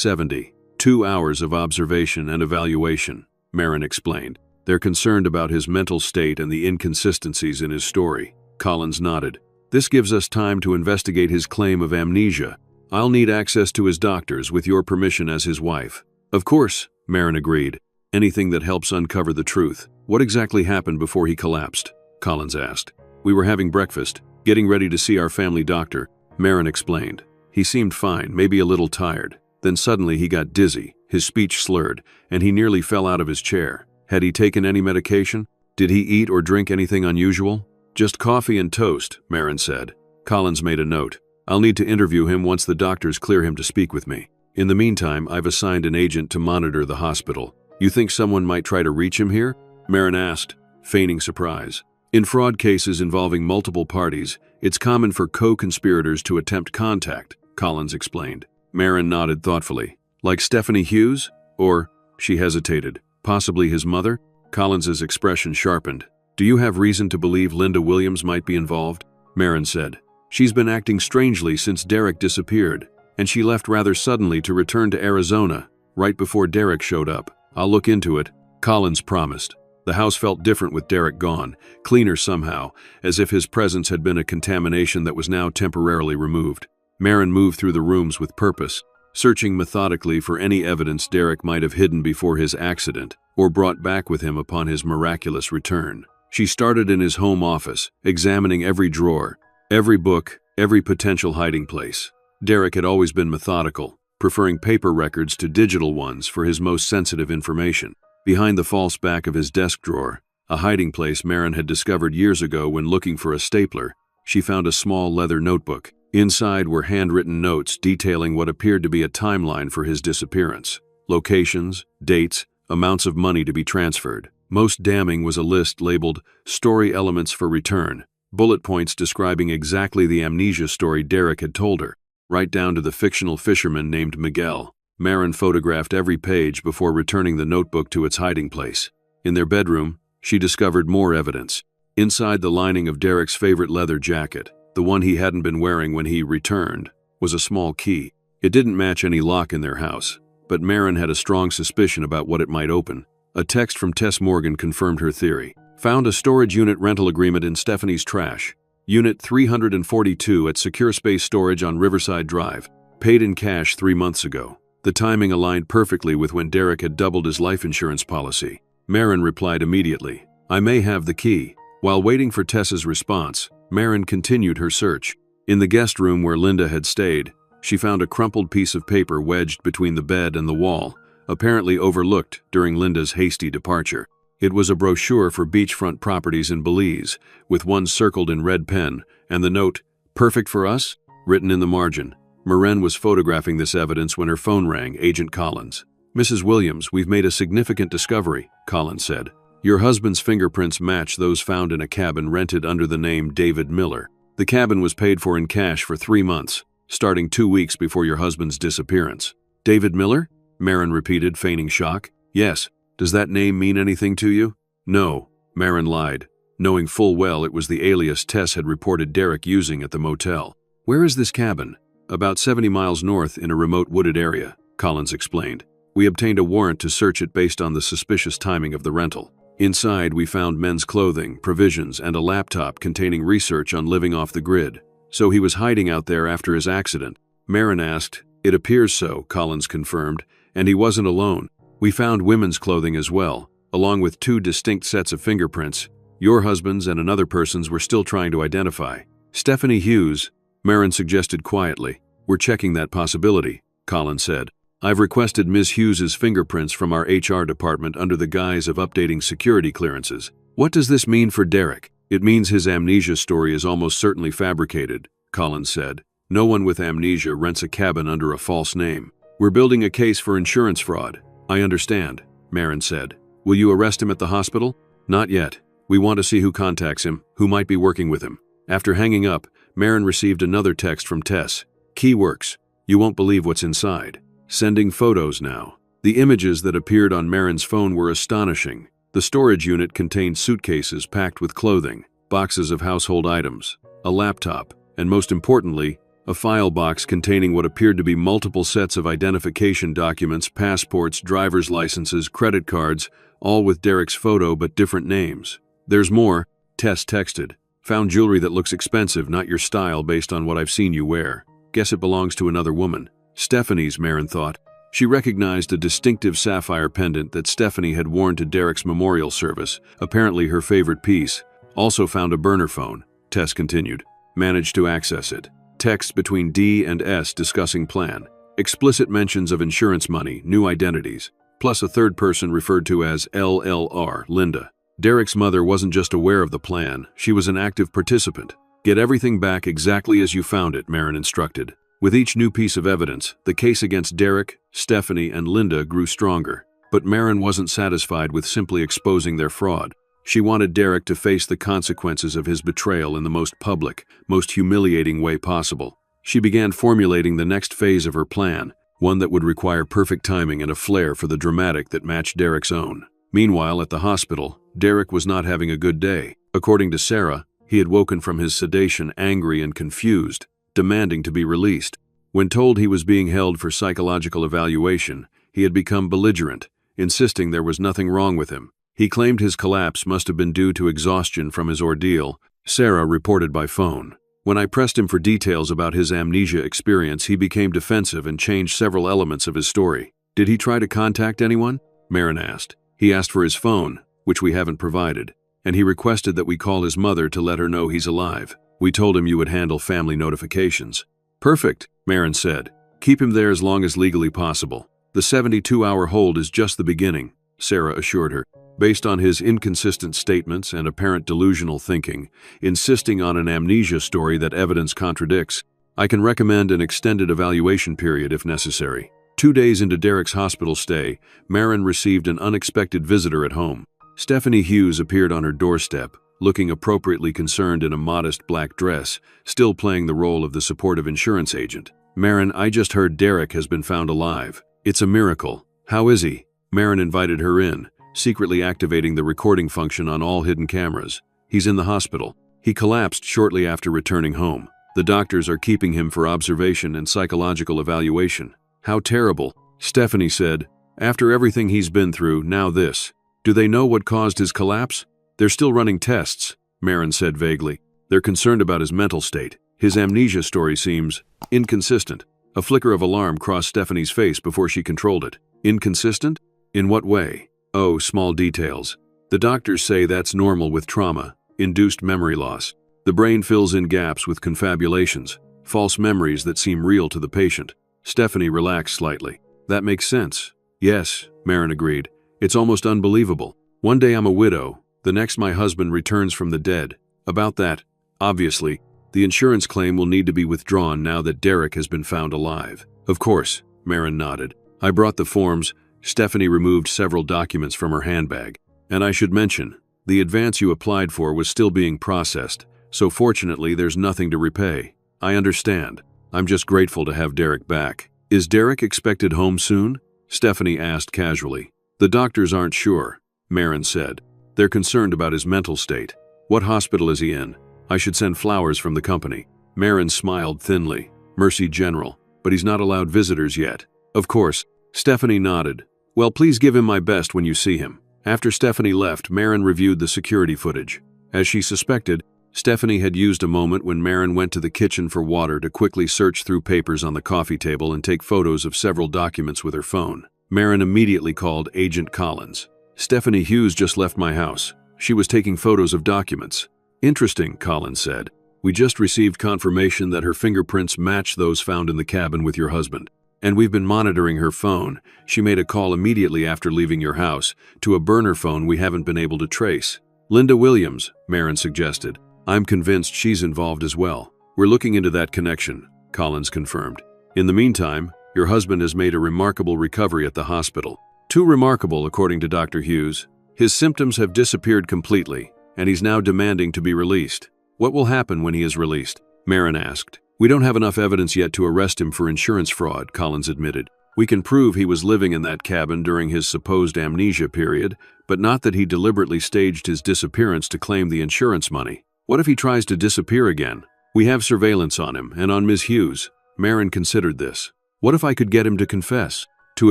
72 hours of observation and evaluation, Marin explained. They're concerned about his mental state and the inconsistencies in his story. Collins nodded. This gives us time to investigate his claim of amnesia. I'll need access to his doctors with your permission as his wife. Of course, Marin agreed. Anything that helps uncover the truth. What exactly happened before he collapsed? Collins asked. We were having breakfast, getting ready to see our family doctor, Marin explained. He seemed fine, maybe a little tired. Then suddenly he got dizzy, his speech slurred, and he nearly fell out of his chair. Had he taken any medication? Did he eat or drink anything unusual? Just coffee and toast, Marin said. Collins made a note. I'll need to interview him once the doctors clear him to speak with me. In the meantime, I've assigned an agent to monitor the hospital. You think someone might try to reach him here? Marin asked, feigning surprise. In fraud cases involving multiple parties, it's common for co-conspirators to attempt contact, Collins explained. Marin nodded thoughtfully. Like Stephanie Hughes? Or, she hesitated, possibly his mother? Collins's expression sharpened. Do you have reason to believe Linda Williams might be involved? Marin said. She's been acting strangely since Derek disappeared, and she left rather suddenly to return to Arizona, right before Derek showed up. I'll look into it, Collins promised. The house felt different with Derek gone, cleaner somehow, as if his presence had been a contamination that was now temporarily removed. Marin moved through the rooms with purpose, searching methodically for any evidence Derek might have hidden before his accident or brought back with him upon his miraculous return. She started in his home office, examining every drawer, every book, every potential hiding place. Derek had always been methodical, preferring paper records to digital ones for his most sensitive information. Behind the false back of his desk drawer, a hiding place Marin had discovered years ago when looking for a stapler, she found a small leather notebook. Inside were handwritten notes detailing what appeared to be a timeline for his disappearance. Locations, dates, amounts of money to be transferred. Most damning was a list labeled "Story Elements for Return," bullet points describing exactly the amnesia story Derek had told her, right down to the fictional fisherman named Miguel. Marin photographed every page before returning the notebook to its hiding place. In their bedroom, she discovered more evidence. Inside the lining of Derek's favorite leather jacket, the one he hadn't been wearing when he returned, was a small key. It didn't match any lock in their house, but Marin had a strong suspicion about what it might open. A text from Tess Morgan confirmed her theory. Found a storage unit rental agreement in Stephanie's trash. Unit 342 at Secure Space Storage on Riverside Drive. Paid in cash 3 months ago. The timing aligned perfectly with when Derek had doubled his life insurance policy. Marin replied immediately, "I may have the key." While waiting for Tess's response, Marin continued her search. In the guest room where Linda had stayed, she found a crumpled piece of paper wedged between the bed and the wall, apparently overlooked during Linda's hasty departure. It was a brochure for beachfront properties in Belize, with one circled in red pen, and the note, "Perfect for us?" written in the margin. Marin was photographing this evidence when her phone rang. Agent Collins. "Mrs. Williams, we've made a significant discovery," Collins said. "Your husband's fingerprints match those found in a cabin rented under the name David Miller. The cabin was paid for in cash for 3 months, starting 2 weeks before your husband's disappearance." "David Miller?" Marin repeated, feigning shock. "Yes. Does that name mean anything to you?" "No," Marin lied, knowing full well it was the alias Tess had reported Derek using at the motel. "Where is this cabin?" "About 70 miles north in a remote wooded area," Collins explained. "We obtained a warrant to search it based on the suspicious timing of the rental. Inside, we found men's clothing, provisions, and a laptop containing research on living off the grid. So he was hiding out there after his accident." Marin asked. "It appears so," Collins confirmed, "and he wasn't alone. We found women's clothing as well, along with 2 distinct sets of fingerprints. Your husband's and another person's we're still trying to identify." "Stephanie Hughes," Marin suggested quietly. "We're checking that possibility," Collins said. "I've requested Ms. Hughes's fingerprints from our HR department under the guise of updating security clearances." "What does this mean for Derek?" "It means his amnesia story is almost certainly fabricated," Collins said. "No one with amnesia rents a cabin under a false name. We're building a case for insurance fraud." "I understand," Marin said. "Will you arrest him at the hospital?" "Not yet. We want to see who contacts him, who might be working with him." After hanging up, Marin received another text from Tess. "Key works. You won't believe what's inside. Sending photos now." The images that appeared on Marin's phone were astonishing. The storage unit contained suitcases packed with clothing, boxes of household items, a laptop, and most importantly, a file box containing what appeared to be multiple sets of identification documents, passports, driver's licenses, credit cards, all with Derek's photo but different names. "There's more," Tess texted. "Found jewelry that looks expensive, not your style based on what I've seen you wear. Guess it belongs to another woman." Stephanie's, Marin thought. She recognized a distinctive sapphire pendant that Stephanie had worn to Derek's memorial service, apparently her favorite piece. "Also found a burner phone," Tess continued. "Managed to access it. Texts between D and S discussing plan. Explicit mentions of insurance money, new identities, plus a third person referred to as LLR, Linda. Derek's mother wasn't just aware of the plan, she was an active participant. Get everything back exactly as you found it," Marin instructed. With each new piece of evidence, the case against Derek, Stephanie, and Linda grew stronger. But Marin wasn't satisfied with simply exposing their fraud. She wanted Derek to face the consequences of his betrayal in the most public, most humiliating way possible. She began formulating the next phase of her plan, one that would require perfect timing and a flair for the dramatic that matched Derek's own. Meanwhile, at the hospital, Derek was not having a good day. According to Sarah, he had woken from his sedation angry and confused, demanding to be released. When told he was being held for psychological evaluation, he had become belligerent, insisting there was nothing wrong with him. He claimed his collapse must have been due to exhaustion from his ordeal, Sarah reported by phone. When I pressed him for details about his amnesia experience, he became defensive and changed several elements of his story. "Did he try to contact anyone?" Marin asked. "He asked for his phone, which we haven't provided, and he requested that we call his mother to let her know he's alive. We told him you would handle family notifications." "Perfect," Marin said. "Keep him there as long as legally possible. The 72-hour hold is just the beginning. Sarah assured her, based on his inconsistent statements and apparent delusional thinking, insisting on an amnesia story that evidence contradicts. I can recommend an extended evaluation period if necessary. 2 days into Derek's hospital stay, Maren received an unexpected visitor at home. Stephanie Hughes appeared on her doorstep, looking appropriately concerned in a modest black dress, still playing the role of the supportive insurance agent. "Maren, I just heard Derek has been found alive. It's a miracle. How is he?" Maren invited her in, secretly activating the recording function on all hidden cameras. "He's in the hospital. He collapsed shortly after returning home. The doctors are keeping him for observation and psychological evaluation." "How terrible," Stephanie said. "After everything he's been through, now this. Do they know what caused his collapse?" "They're still running tests," Maren said vaguely. "They're concerned about his mental state. His amnesia story seems inconsistent." A flicker of alarm crossed Stephanie's face before she controlled it. "Inconsistent? In what way?" "Oh, small details. The doctors say that's normal with trauma, induced memory loss. The brain fills in gaps with confabulations, false memories that seem real to the patient." Stephanie relaxed slightly. "That makes sense." "Yes," Maren agreed. "It's almost unbelievable. One day I'm a widow, the next my husband returns from the dead. About that, obviously, the insurance claim will need to be withdrawn now that Derek has been found alive." "Of course," Maren nodded. "I brought the forms." Stephanie removed several documents from her handbag. "And I should mention, the advance you applied for was still being processed, so fortunately there's nothing to repay." "I understand. I'm just grateful to have Derek back." "Is Derek expected home soon?" Stephanie asked casually. "The doctors aren't sure," Maren said. "They're concerned about his mental state." "What hospital is he in? I should send flowers from the company." Maren smiled thinly. "Mercy General, but he's not allowed visitors yet." "Of course." Stephanie nodded. "Well, please give him my best when you see him." After Stephanie left, Maren reviewed the security footage. As she suspected, Stephanie had used a moment when Maren went to the kitchen for water to quickly search through papers on the coffee table and take photos of several documents with her phone. Maren immediately called Agent Collins. "Stephanie Hughes just left my house. She was taking photos of documents." "Interesting," Collins said. "We just received confirmation that her fingerprints match those found in the cabin with your husband. And we've been monitoring her phone. She made a call immediately after leaving your house to a burner phone we haven't been able to trace." "Linda Williams," Maren suggested. "I'm convinced she's involved as well." "We're looking into that connection," Collins confirmed. "In the meantime, your husband has made a remarkable recovery at the hospital. Too remarkable, according to Dr. Hughes. His symptoms have disappeared completely, and he's now demanding to be released." "What will happen when he is released?" Maren asked. "We don't have enough evidence yet to arrest him for insurance fraud," Collins admitted. "We can prove he was living in that cabin during his supposed amnesia period, but not that he deliberately staged his disappearance to claim the insurance money. What if he tries to disappear again? We have surveillance on him and on Ms. Hughes." Maren considered this. "What if I could get him to confess? To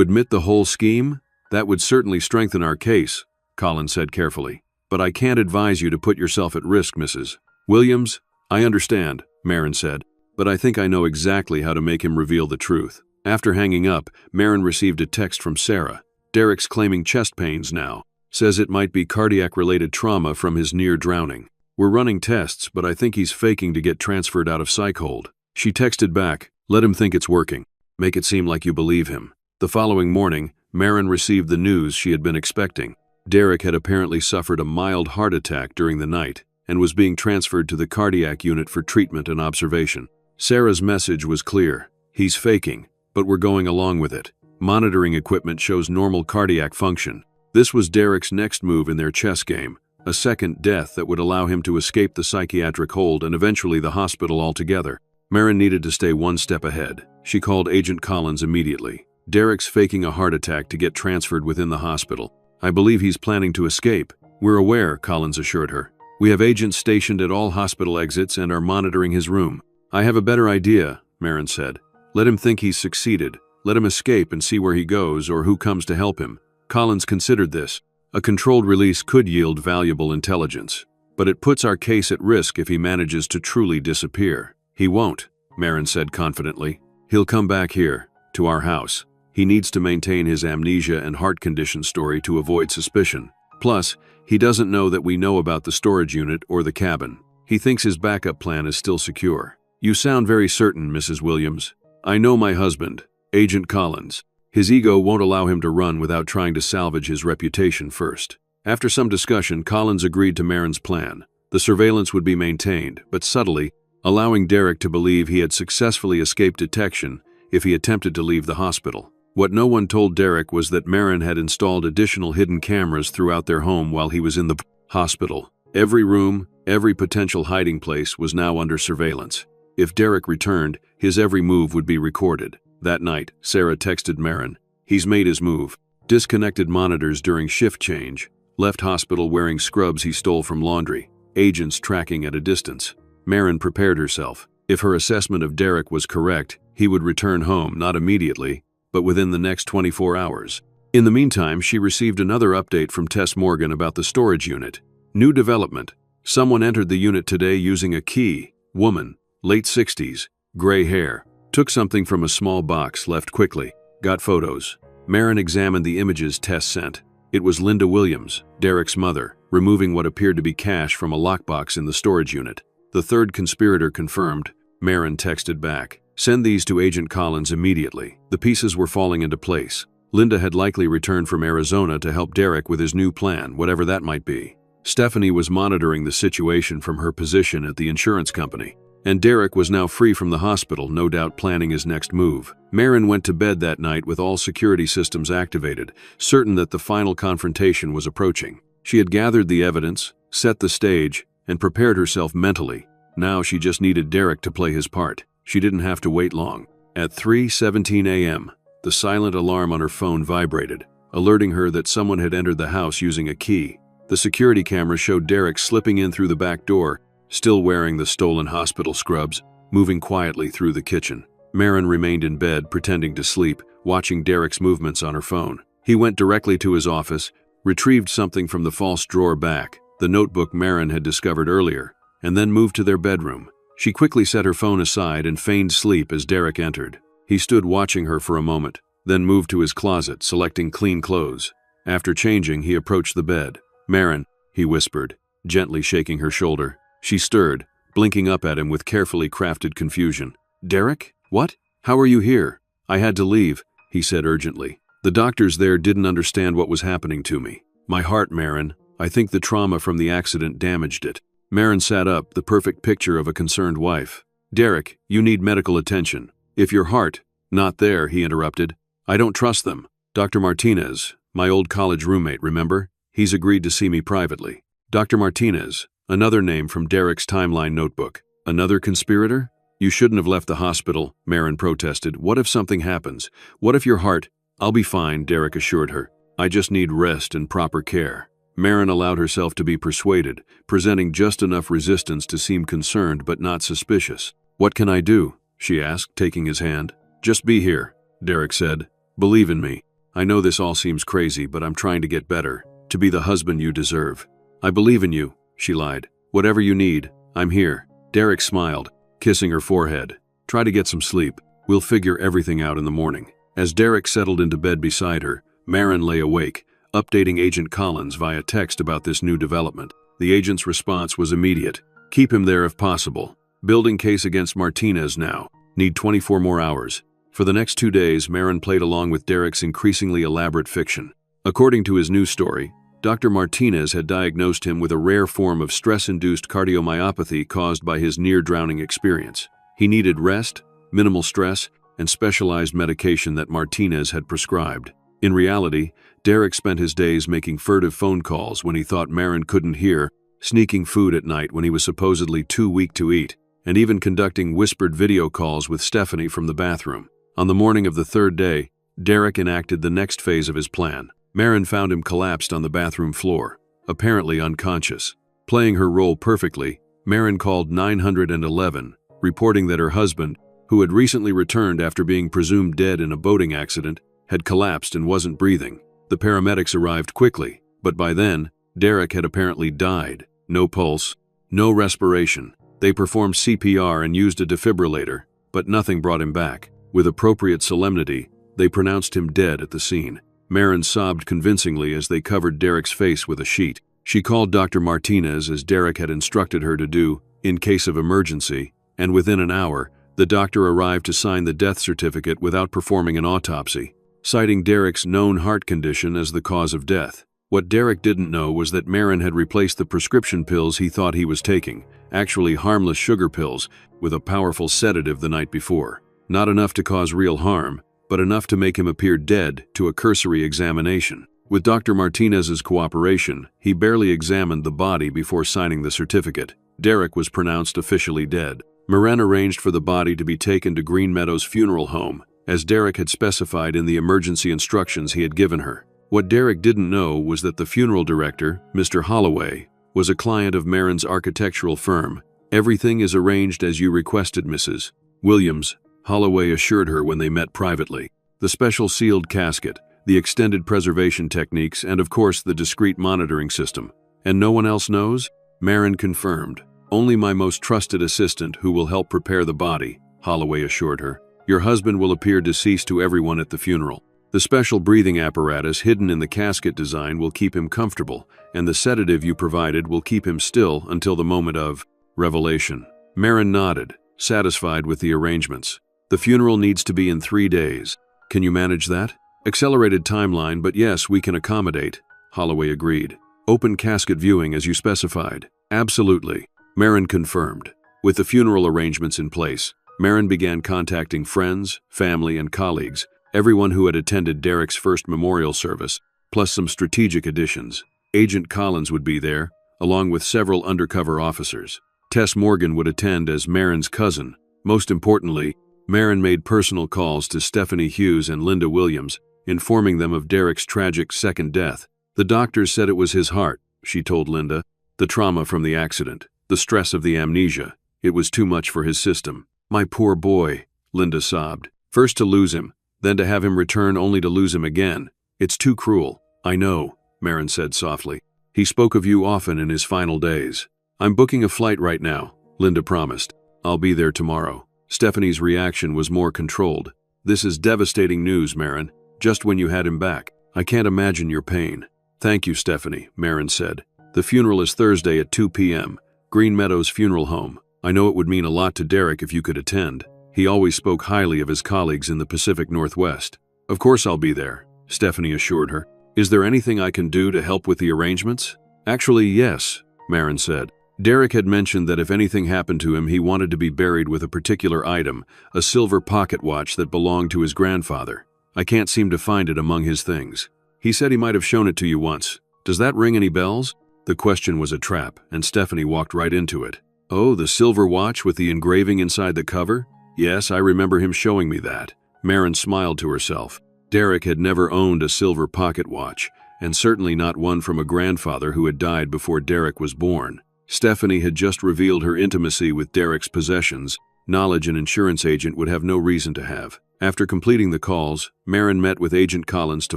admit the whole scheme? That would certainly strengthen our case," Collins said carefully. "But I can't advise you to put yourself at risk, Mrs. Williams." "I understand," Maren said, "but I think I know exactly how to make him reveal the truth." After hanging up, Maren received a text from Sarah. "Derek's claiming chest pains now. Says it might be cardiac-related trauma from his near drowning. We're running tests, but I think he's faking to get transferred out of psych hold." She texted back, "Let him think it's working. Make it seem like you believe him." The following morning, Maren received the news she had been expecting. Derek had apparently suffered a mild heart attack during the night and was being transferred to the cardiac unit for treatment and observation. Sarah's message was clear. "He's faking, but we're going along with it. Monitoring equipment shows normal cardiac function." This was Derek's next move in their chess game, a second death that would allow him to escape the psychiatric hold and eventually the hospital altogether. Maren needed to stay one step ahead. She called Agent Collins immediately. "Derek's faking a heart attack to get transferred within the hospital. I believe he's planning to escape." "We're aware," Collins assured her. "We have agents stationed at all hospital exits and are monitoring his room." "I have a better idea," Maren said. "Let him think he's succeeded. Let him escape and see where he goes or who comes to help him." Collins considered this. A controlled release could yield valuable intelligence, but it puts our case at risk if he manages to truly disappear. "He won't," Maren said confidently. "He'll come back here, to our house. He needs to maintain his amnesia and heart condition story to avoid suspicion. Plus, he doesn't know that we know about the storage unit or the cabin. He thinks his backup plan is still secure." "You sound very certain, Mrs. Williams." "I know my husband, Agent Collins. His ego won't allow him to run without trying to salvage his reputation first. After some discussion, Collins agreed to Marin's plan. The surveillance would be maintained, but subtly, allowing Derek to believe he had successfully escaped detection if he attempted to leave the hospital. What no one told Derek was that Marin had installed additional hidden cameras throughout their home while he was in the hospital. Every room, every potential hiding place was now under surveillance. If Derek returned, his every move would be recorded. That night, Sarah texted Marin. He's made his move. Disconnected monitors during shift change. Left hospital wearing scrubs he stole from laundry. Agents tracking at a distance. Marin prepared herself. If her assessment of Derek was correct, he would return home not immediately, but within the next 24 hours. In the meantime, she received another update from Tess Morgan about the storage unit. New development. Someone entered the unit today using a key. Woman, late 60s, gray hair. Took something from a small box, left quickly. Got photos. Marin examined the images Tess sent. It was Linda Williams, Derek's mother, removing what appeared to be cash from a lockbox in the storage unit. The third conspirator confirmed. Marin texted back. Send these to Agent Collins immediately. The pieces were falling into place. Linda had likely returned from Arizona to help Derek with his new plan, whatever that might be. Stephanie was monitoring the situation from her position at the insurance company. And Derek was now free from the hospital, no doubt planning his next move. Marin went to bed that night with all security systems activated, certain that the final confrontation was approaching. She had gathered the evidence, set the stage, and prepared herself mentally. Now she just needed Derek to play his part. She didn't have to wait long. At 3:17 a.m., the silent alarm on her phone vibrated, alerting her that someone had entered the house using a key. The security camera showed Derek slipping in through the back door, still wearing the stolen hospital scrubs, moving quietly through the kitchen. Marin remained in bed, pretending to sleep, watching Derek's movements on her phone. He went directly to his office, retrieved something from the false drawer back, the notebook Marin had discovered earlier, and then moved to their bedroom. She quickly set her phone aside and feigned sleep as Derek entered. He stood watching her for a moment, then moved to his closet, selecting clean clothes. After changing, he approached the bed. "Marin," he whispered, gently shaking her shoulder. She stirred, blinking up at him with carefully crafted confusion. "Derek? What? How are you here?" "I had to leave," he said urgently. "The doctors there didn't understand what was happening to me. My heart, Marin. I think the trauma from the accident damaged it." Marin sat up, the perfect picture of a concerned wife. "Derek, you need medical attention. If your heart—" "Not there," he interrupted. "I don't trust them. Dr. Martinez, my old college roommate, remember? He's agreed to see me privately." Dr. Martinez, another name from Derek's timeline notebook. "Another conspirator? You shouldn't have left the hospital," Marin protested. "What if something happens? What if your heart—" "I'll be fine," Derek assured her. "I just need rest and proper care." Marin allowed herself to be persuaded, presenting just enough resistance to seem concerned but not suspicious. "What can I do?" she asked, taking his hand. "Just be here," Derek said. "Believe in me. I know this all seems crazy, but I'm trying to get better, to be the husband you deserve." "I believe in you," she lied. "Whatever you need, I'm here." Derek smiled, kissing her forehead. "Try to get some sleep. We'll figure everything out in the morning." As Derek settled into bed beside her, Marin lay awake, updating Agent Collins via text about this new development. The agent's response was immediate. "Keep him there if possible. Building case against Martinez now. Need 24 more hours." For the next 2 days, Marin played along with Derek's increasingly elaborate fiction. According to his new story, Dr. Martinez had diagnosed him with a rare form of stress-induced cardiomyopathy caused by his near-drowning experience. He needed rest, minimal stress, and specialized medication that Martinez had prescribed. In reality, Derek spent his days making furtive phone calls when he thought Marin couldn't hear, sneaking food at night when he was supposedly too weak to eat, and even conducting whispered video calls with Stephanie from the bathroom. On the morning of the third day, Derek enacted the next phase of his plan. Marin found him collapsed on the bathroom floor, apparently unconscious. Playing her role perfectly, Marin called 911, reporting that her husband, who had recently returned after being presumed dead in a boating accident, had collapsed and wasn't breathing. The paramedics arrived quickly, but by then, Derek had apparently died. No pulse, no respiration. They performed CPR and used a defibrillator, but nothing brought him back. With appropriate solemnity, they pronounced him dead at the scene. Marin sobbed convincingly as they covered Derek's face with a sheet. She called Dr. Martinez as Derek had instructed her to do, in case of emergency, and within an hour, the doctor arrived to sign the death certificate without performing an autopsy. citing Derek's known heart condition as the cause of death. What Derek didn't know was that Marin had replaced the prescription pills he thought he was taking, actually harmless sugar pills, with a powerful sedative the night before. Not enough to cause real harm, but enough to make him appear dead to a cursory examination. With Dr. Martinez's cooperation, he barely examined the body before signing the certificate. Derek was pronounced officially dead. Marin arranged for the body to be taken to Green Meadows Funeral Home, as Derek had specified in the emergency instructions he had given her. What Derek didn't know was that the funeral director, Mr. Holloway, was a client of Marin's architectural firm. "Everything is arranged as you requested, Mrs. Williams," Holloway assured her when they met privately. The special sealed casket, the extended preservation techniques, and of course the discreet monitoring system. "And no one else knows?" Marin confirmed. "Only my most trusted assistant, who will help prepare the body," Holloway assured her. "Your husband will appear deceased to everyone at the funeral. The special breathing apparatus hidden in the casket design will keep him comfortable, and the sedative you provided will keep him still until the moment of revelation." Marin nodded, satisfied with the arrangements. "The funeral needs to be in 3 days. Can you manage that?" "Accelerated timeline, but yes, we can accommodate," Holloway agreed. "Open casket viewing as you specified." "Absolutely," Marin confirmed. With the funeral arrangements in place, Marin began contacting friends, family, and colleagues, everyone who had attended Derek's first memorial service, plus some strategic additions. Agent Collins would be there, along with several undercover officers. Tess Morgan would attend as Marin's cousin. Most importantly, Marin made personal calls to Stephanie Hughes and Linda Williams, informing them of Derek's tragic second death. "The doctors said it was his heart," she told Linda. "The trauma from the accident, the stress of the amnesia. It was too much for his system." "My poor boy," Linda sobbed. "First to lose him, then to have him return only to lose him again. It's too cruel." "I know," Marin said softly. "He spoke of you often in his final days." "I'm booking a flight right now," Linda promised. "I'll be there tomorrow." Stephanie's reaction was more controlled. "This is devastating news, Marin, just when you had him back. I can't imagine your pain." "Thank you, Stephanie," Marin said. "The funeral is Thursday at 2 p.m., Green Meadows Funeral Home. I know it would mean a lot to Derek if you could attend. He always spoke highly of his colleagues in the Pacific Northwest." "Of course I'll be there," Stephanie assured her. "Is there anything I can do to help with the arrangements?" "Actually, yes," Marin said. Derek had mentioned that if anything happened to him, he wanted to be buried with a particular item, a silver pocket watch that belonged to his grandfather. I can't seem to find it among his things. He said he might have shown it to you once. Does that ring any bells? The question was a trap, and Stephanie walked right into it. "Oh, the silver watch with the engraving inside the cover? Yes, I remember him showing me that." Marin smiled to herself. Derek had never owned a silver pocket watch, and certainly not one from a grandfather who had died before Derek was born. Stephanie had just revealed her intimacy with Derek's possessions, knowledge an insurance agent would have no reason to have. After completing the calls, Marin met with Agent Collins to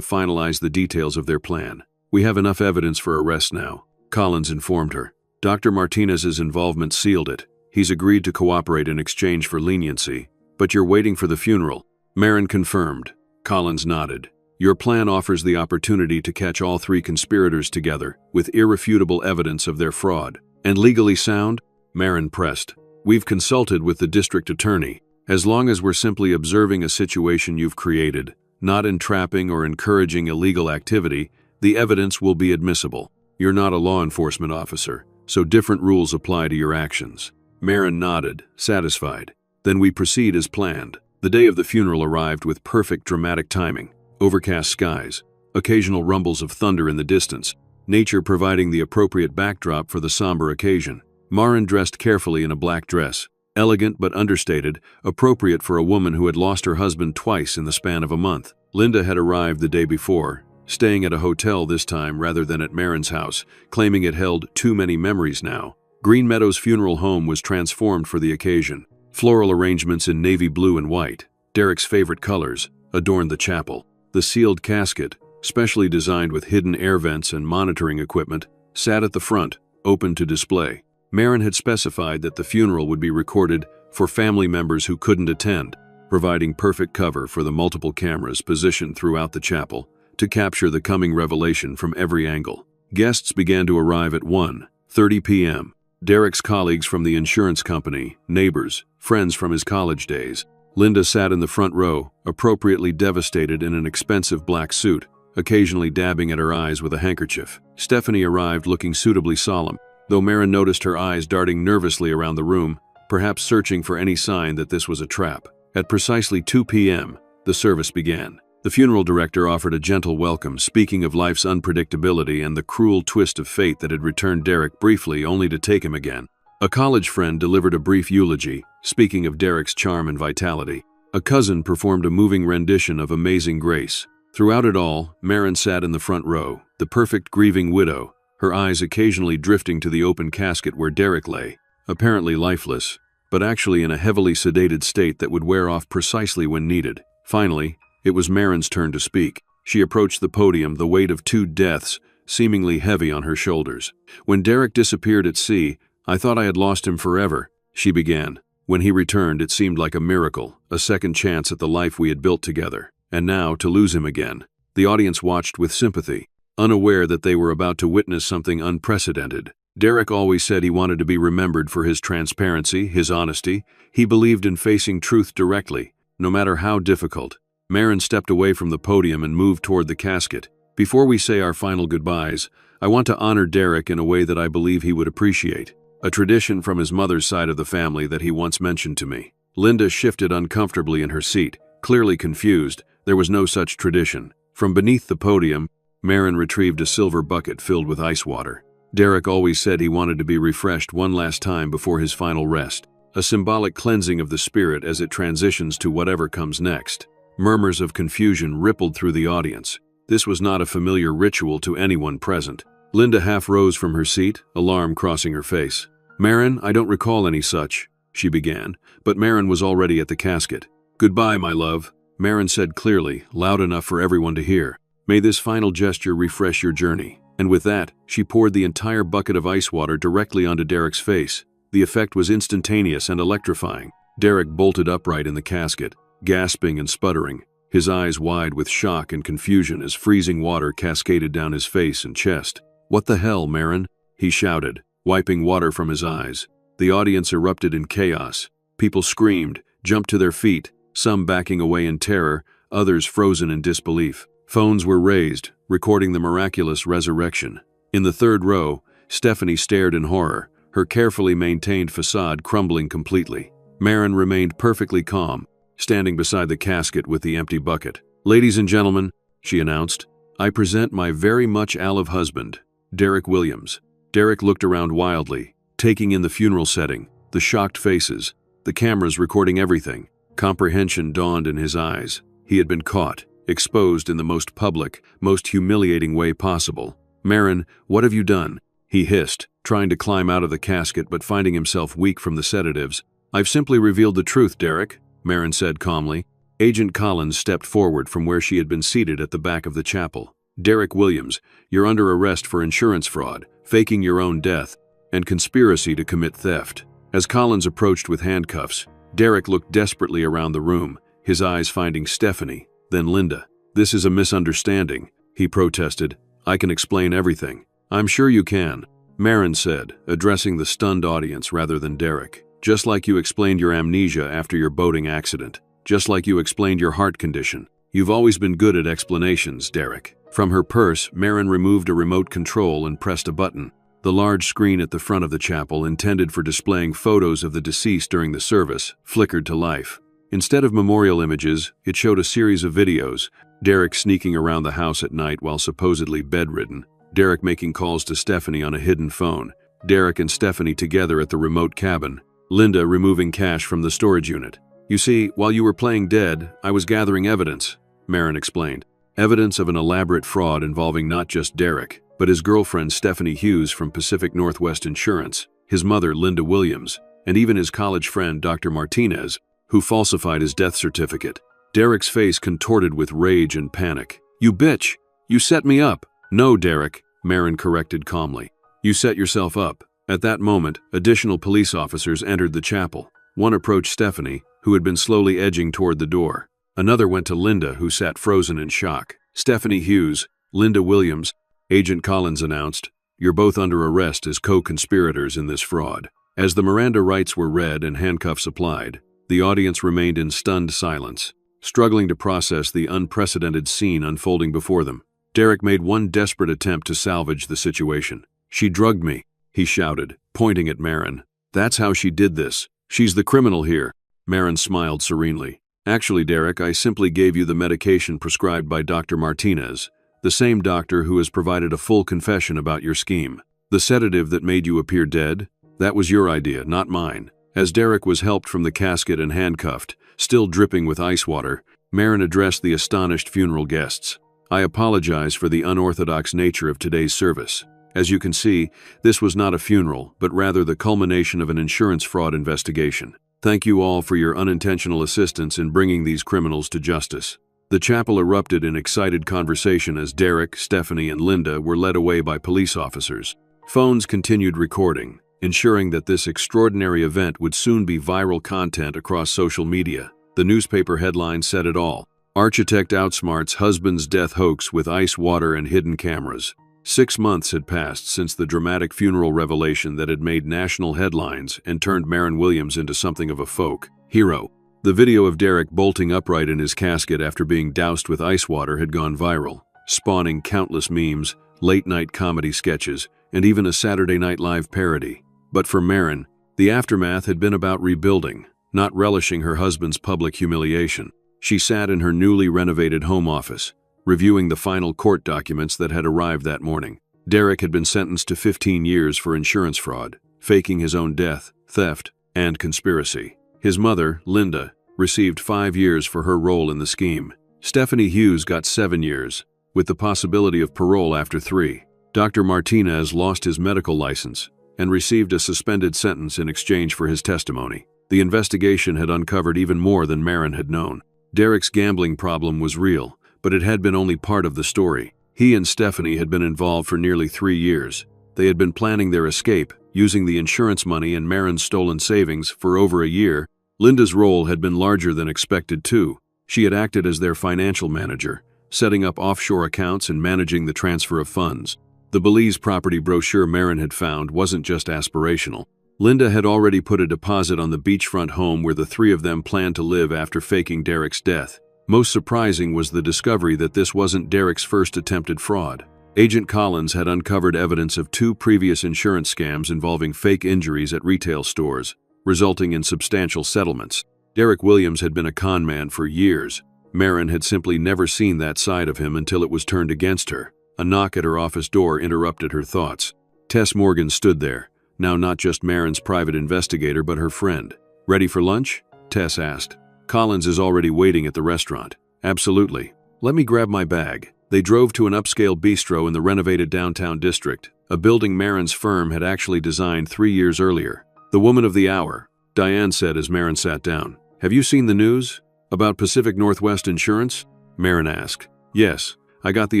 finalize the details of their plan. "We have enough evidence for arrest now," Collins informed her. "Dr. Martinez's involvement sealed it. He's agreed to cooperate in exchange for leniency. But you're waiting for the funeral." Marin confirmed. Collins nodded. "Your plan offers the opportunity to catch all 3 conspirators together, with irrefutable evidence of their fraud. And legally sound?" Marin pressed. "We've consulted with the district attorney. As long as we're simply observing a situation you've created, not entrapping or encouraging illegal activity, the evidence will be admissible. You're not a law enforcement officer, so different rules apply to your actions." Marin nodded, satisfied. "Then we proceed as planned." The day of the funeral arrived with perfect dramatic timing. Overcast skies, occasional rumbles of thunder in the distance, nature providing the appropriate backdrop for the somber occasion. Marin dressed carefully in a black dress, elegant but understated, appropriate for a woman who had lost her husband twice in the span of a month. Linda had arrived the day before, staying at a hotel this time rather than at Marin's house, claiming it held too many memories now. Green Meadows Funeral Home was transformed for the occasion. Floral arrangements in navy blue and white, Derek's favorite colors, adorned the chapel. The sealed casket, specially designed with hidden air vents and monitoring equipment, sat at the front, open to display. Marin had specified that the funeral would be recorded for family members who couldn't attend, providing perfect cover for the multiple cameras positioned throughout the chapel to capture the coming revelation from every angle. Guests began to arrive at 1:30 p.m. Derek's colleagues from the insurance company, neighbors, friends from his college days. Linda sat in the front row, appropriately devastated in an expensive black suit, occasionally dabbing at her eyes with a handkerchief. Stephanie arrived looking suitably solemn, though Marin noticed her eyes darting nervously around the room, perhaps searching for any sign that this was a trap. At precisely 2 p.m., the service began. The funeral director offered a gentle welcome, speaking of life's unpredictability and the cruel twist of fate that had returned Derek briefly only to take him again. A college friend delivered a brief eulogy, speaking of Derek's charm and vitality. A cousin performed a moving rendition of Amazing Grace. Throughout it all, Marin sat in the front row, the perfect grieving widow, her eyes occasionally drifting to the open casket where Derek lay, apparently lifeless, but actually in a heavily sedated state that would wear off precisely when needed. Finally, it was Marin's turn to speak. She approached the podium, the weight of 2 deaths seemingly heavy on her shoulders. "When Derek disappeared at sea, I thought I had lost him forever," she began. "When he returned, it seemed like a miracle, a second chance at the life we had built together. And now, to lose him again." The audience watched with sympathy, unaware that they were about to witness something unprecedented. Derek always said he wanted to be remembered for his transparency, his honesty. He believed in facing truth directly, no matter how difficult. Marin stepped away from the podium and moved toward the casket. "Before we say our final goodbyes, I want to honor Derek in a way that I believe he would appreciate. A tradition from his mother's side of the family that he once mentioned to me." Linda shifted uncomfortably in her seat, clearly confused. There was no such tradition. From beneath the podium, Marin retrieved a silver bucket filled with ice water. "Derek always said he wanted to be refreshed one last time before his final rest. A symbolic cleansing of the spirit as it transitions to whatever comes next." Murmurs of confusion rippled through the audience. This was not a familiar ritual to anyone present. Linda half rose from her seat, alarm crossing her face. "Marin, I don't recall any such," she began, but Marin was already at the casket. "Goodbye, my love," Marin said clearly, loud enough for everyone to hear. "May this final gesture refresh your journey." And with that, she poured the entire bucket of ice water directly onto Derek's face. The effect was instantaneous and electrifying. Derek bolted upright in the casket, gasping and sputtering, his eyes wide with shock and confusion as freezing water cascaded down his face and chest. "What the hell, Marin?" he shouted, wiping water from his eyes. The audience erupted in chaos. People screamed, jumped to their feet, some backing away in terror, others frozen in disbelief. Phones were raised, recording the miraculous resurrection. In the third row, Stephanie stared in horror, her carefully maintained facade crumbling completely. Marin remained perfectly calm, standing beside the casket with the empty bucket. "Ladies and gentlemen," she announced, "I present my very much alive husband, Derek Williams." Derek looked around wildly, taking in the funeral setting, the shocked faces, the cameras recording everything. Comprehension dawned in his eyes. He had been caught, exposed in the most public, most humiliating way possible. "Marin, what have you done?" he hissed, trying to climb out of the casket but finding himself weak from the sedatives. "I've simply revealed the truth, Derek," Marin said calmly. Agent Collins stepped forward from where she had been seated at the back of the chapel. "Derek Williams, you're under arrest for insurance fraud, faking your own death, and conspiracy to commit theft." As Collins approached with handcuffs, Derek looked desperately around the room, his eyes finding Stephanie, then Linda. "This is a misunderstanding," he protested. "I can explain everything." "I'm sure you can," Marin said, addressing the stunned audience rather than Derek. "Just like you explained your amnesia after your boating accident. Just like you explained your heart condition. You've always been good at explanations, Derek." From her purse, Marin removed a remote control and pressed a button. The large screen at the front of the chapel, intended for displaying photos of the deceased during the service, flickered to life. Instead of memorial images, it showed a series of videos. Derek sneaking around the house at night while supposedly bedridden. Derek making calls to Stephanie on a hidden phone. Derek and Stephanie together at the remote cabin. Linda removing cash from the storage unit. "You see, while you were playing dead, I was gathering evidence," Marin explained. Evidence of an elaborate fraud involving not just Derek, but his girlfriend Stephanie Hughes from Pacific Northwest Insurance, his mother Linda Williams, and even his college friend Dr. Martinez, who falsified his death certificate. Derek's face contorted with rage and panic. "You bitch! You set me up!" "No, Derek," Marin corrected calmly. "You set yourself up." At that moment, additional police officers entered the chapel. One approached Stephanie, who had been slowly edging toward the door. Another went to Linda, who sat frozen in shock. "Stephanie Hughes, Linda Williams," Agent Collins announced, "you're both under arrest as co-conspirators in this fraud." As the Miranda rights were read and handcuffs applied, The audience remained in stunned silence, struggling to process the unprecedented scene unfolding before them. Derek made one desperate attempt to salvage the situation. "She drugged me," he shouted, pointing at Marin. "That's how she did this. She's the criminal here." Marin smiled serenely. "Actually, Derek, I simply gave you the medication prescribed by Dr. Martinez, the same doctor who has provided a full confession about your scheme. The sedative that made you appear dead? That was your idea, not mine." As Derek was helped from the casket and handcuffed, still dripping with ice water, Marin addressed the astonished funeral guests. "I apologize for the unorthodox nature of today's service. As you can see, this was not a funeral, but rather the culmination of an insurance fraud investigation. Thank you all for your unintentional assistance in bringing these criminals to justice." The chapel erupted in excited conversation as Derek, Stephanie, and Linda were led away by police officers. Phones continued recording, ensuring that this extraordinary event would soon be viral content across social media. The newspaper headline said it all. "Architect outsmarts husband's death hoax with ice water and hidden cameras." 6 months had passed since the dramatic funeral revelation that had made national headlines and turned Marin Williams into something of a folk hero. The video of Derek bolting upright in his casket after being doused with ice water had gone viral, spawning countless memes, late-night comedy sketches, and even a Saturday Night Live parody. But for Marin, the aftermath had been about rebuilding, not relishing her husband's public humiliation. She sat in her newly renovated home office, reviewing the final court documents that had arrived that morning. Derek had been sentenced to 15 years for insurance fraud, faking his own death, theft, and conspiracy. His mother, Linda, received 5 years for her role in the scheme. Stephanie Hughes got 7 years, with the possibility of parole after 3. Dr. Martinez lost his medical license and received a suspended sentence in exchange for his testimony. The investigation had uncovered even more than Marin had known. Derek's gambling problem was real, but it had been only part of the story. He and Stephanie had been involved for nearly 3 years. They had been planning their escape, using the insurance money and Marin's stolen savings for over a year. Linda's role had been larger than expected too. She had acted as their financial manager, setting up offshore accounts and managing the transfer of funds. The Belize property brochure Marin had found wasn't just aspirational. Linda had already put a deposit on the beachfront home where the 3 of them planned to live after faking Derek's death. Most surprising was the discovery that this wasn't Derek's first attempted fraud. Agent Collins had uncovered evidence of 2 previous insurance scams involving fake injuries at retail stores, resulting in substantial settlements. Derek Williams had been a con man for years. Marin had simply never seen that side of him until it was turned against her. A knock at her office door interrupted her thoughts. Tess Morgan stood there, now not just Marin's private investigator but her friend. "Ready for lunch?" Tess asked. "Collins is already waiting at the restaurant." "Absolutely. Let me grab my bag." They drove to an upscale bistro in the renovated downtown district, a building Marin's firm had actually designed 3 years earlier. "The woman of the hour," Diane said as Marin sat down. "Have you seen the news? About Pacific Northwest Insurance?" Marin asked. "Yes, I got the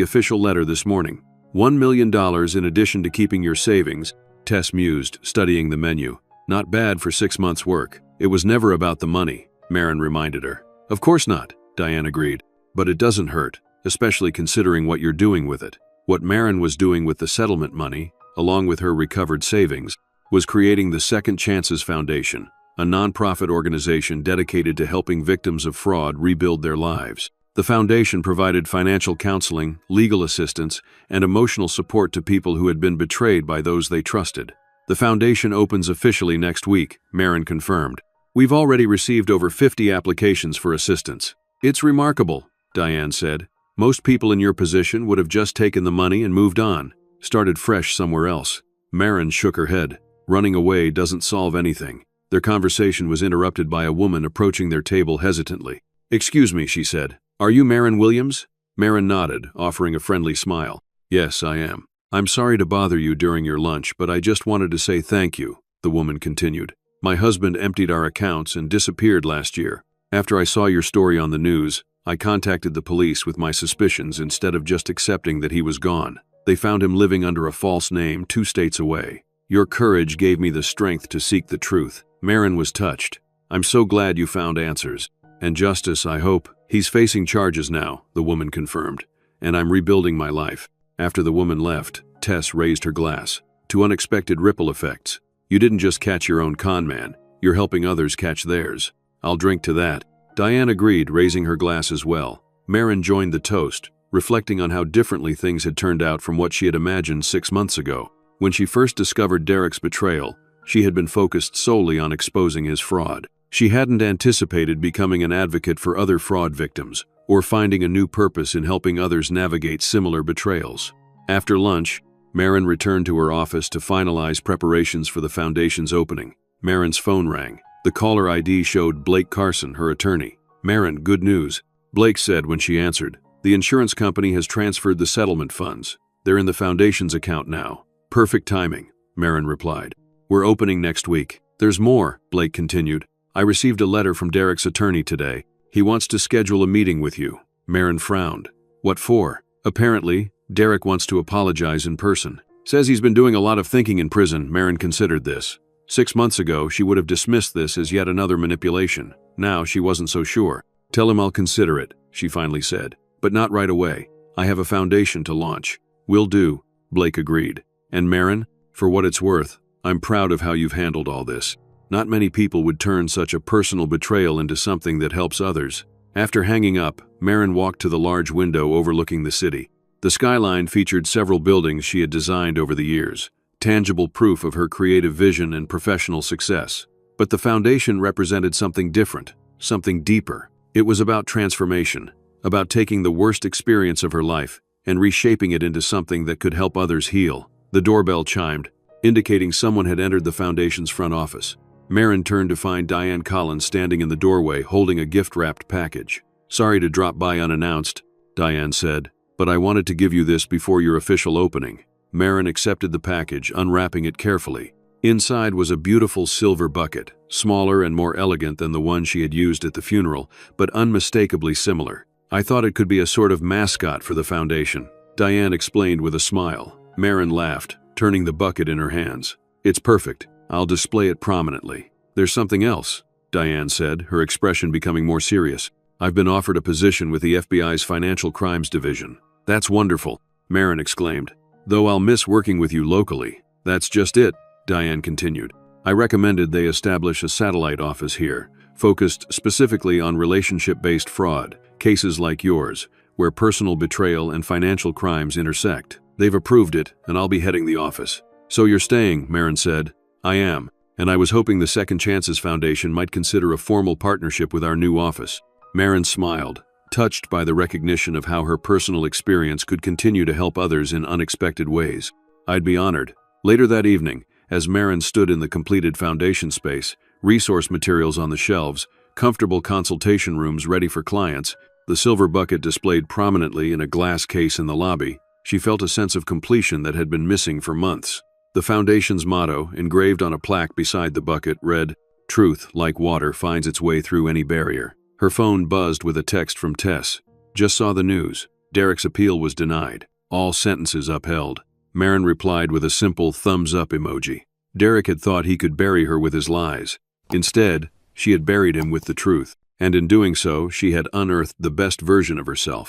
official letter this morning. $1 million in addition to keeping your savings," Tess mused, studying the menu. "Not bad for 6 months' work." "It was never about the money," Marin reminded her. "Of course not," Diane agreed. "But it doesn't hurt, especially considering what you're doing with it." What Marin was doing with the settlement money, along with her recovered savings, was creating the Second Chances Foundation, a nonprofit organization dedicated to helping victims of fraud rebuild their lives. The foundation provided financial counseling, legal assistance, and emotional support to people who had been betrayed by those they trusted. "The foundation opens officially next week," Marin confirmed. "We've already received over 50 applications for assistance." "It's remarkable," Diane said. "Most people in your position would have just taken the money and moved on, started fresh somewhere else." Marin shook her head. Running away doesn't solve anything. Their conversation was interrupted by a woman approaching their table hesitantly. "Excuse me," she said. "Are you Marin Williams?" Marin nodded, offering a friendly smile. "Yes, I am. I'm sorry to bother you during your lunch, but I just wanted to say thank you," the woman continued. "My husband emptied our accounts and disappeared last year. After I saw your story on the news, I contacted the police with my suspicions instead of just accepting that he was gone. They found him living under a false name 2 states away. Your courage gave me the strength to seek the truth." Marin was touched. "I'm so glad you found answers. And justice, I hope." "He's facing charges now," the woman confirmed. "And I'm rebuilding my life." After the woman left, Tess raised her glass. "To unexpected ripple effects. You didn't just catch your own con man, you're helping others catch theirs." I'll drink to that." Diane agreed, raising her glass as well. Marin joined the toast, reflecting on how differently things had turned out from what she had imagined 6 months ago. When she first discovered Derek's betrayal, she had been focused solely on exposing his fraud. She hadn't anticipated becoming an advocate for other fraud victims, or finding a new purpose in helping others navigate similar betrayals. After lunch, Marin returned to her office to finalize preparations for the foundation's opening. Marin's phone rang. The caller ID showed Blake Carson, her attorney. "Marin, good news," Blake said when she answered. "The insurance company has transferred the settlement funds. They're in the foundation's account now." "Perfect timing," Marin replied. "We're opening next week." "There's more," Blake continued. "I received a letter from Derek's attorney today. He wants to schedule a meeting with you." Marin frowned. "What for?" "Apparently, Derek wants to apologize in person. Says he's been doing a lot of thinking in prison." Marin considered this. 6 months ago, she would have dismissed this as yet another manipulation. Now, she wasn't so sure. "Tell him I'll consider it," she finally said. "But not right away. I have a foundation to launch." "Will do," Blake agreed. "And Marin, for what it's worth, I'm proud of how you've handled all this. Not many people would turn such a personal betrayal into something that helps others." After hanging up, Marin walked to the large window overlooking the city. The skyline featured several buildings she had designed over the years, tangible proof of her creative vision and professional success. But the foundation represented something different, something deeper. It was about transformation, about taking the worst experience of her life and reshaping it into something that could help others heal. The doorbell chimed, indicating someone had entered the foundation's front office. Marin turned to find Diane Collins standing in the doorway holding a gift-wrapped package. "Sorry to drop by unannounced," Diane said, "but I wanted to give you this before your official opening." Marin accepted the package, unwrapping it carefully. Inside was a beautiful silver bucket, smaller and more elegant than the one she had used at the funeral, but unmistakably similar. "I thought it could be a sort of mascot for the foundation," Diane explained with a smile. Marin laughed, turning the bucket in her hands. "It's perfect. I'll display it prominently." "There's something else," Diane said, her expression becoming more serious. "I've been offered a position with the FBI's Financial Crimes Division." "That's wonderful," Marin exclaimed. "Though I'll miss working with you locally." "That's just it," Diane continued. "I recommended they establish a satellite office here, focused specifically on relationship-based fraud, cases like yours, where personal betrayal and financial crimes intersect. They've approved it, and I'll be heading the office." "So you're staying," Marin said. "I am, and I was hoping the Second Chances Foundation might consider a formal partnership with our new office." Marin smiled, touched by the recognition of how her personal experience could continue to help others in unexpected ways. "I'd be honored." Later that evening, as Marin stood in the completed foundation space, resource materials on the shelves, comfortable consultation rooms ready for clients, the silver bucket displayed prominently in a glass case in the lobby, she felt a sense of completion that had been missing for months. The foundation's motto, engraved on a plaque beside the bucket, read, "Truth, like water, finds its way through any barrier." Her phone buzzed with a text from Tess. "Just saw the news. Derek's appeal was denied. All sentences upheld." Marin replied with a simple thumbs-up emoji. Derek had thought he could bury her with his lies. Instead, she had buried him with the truth, and in doing so, she had unearthed the best version of herself.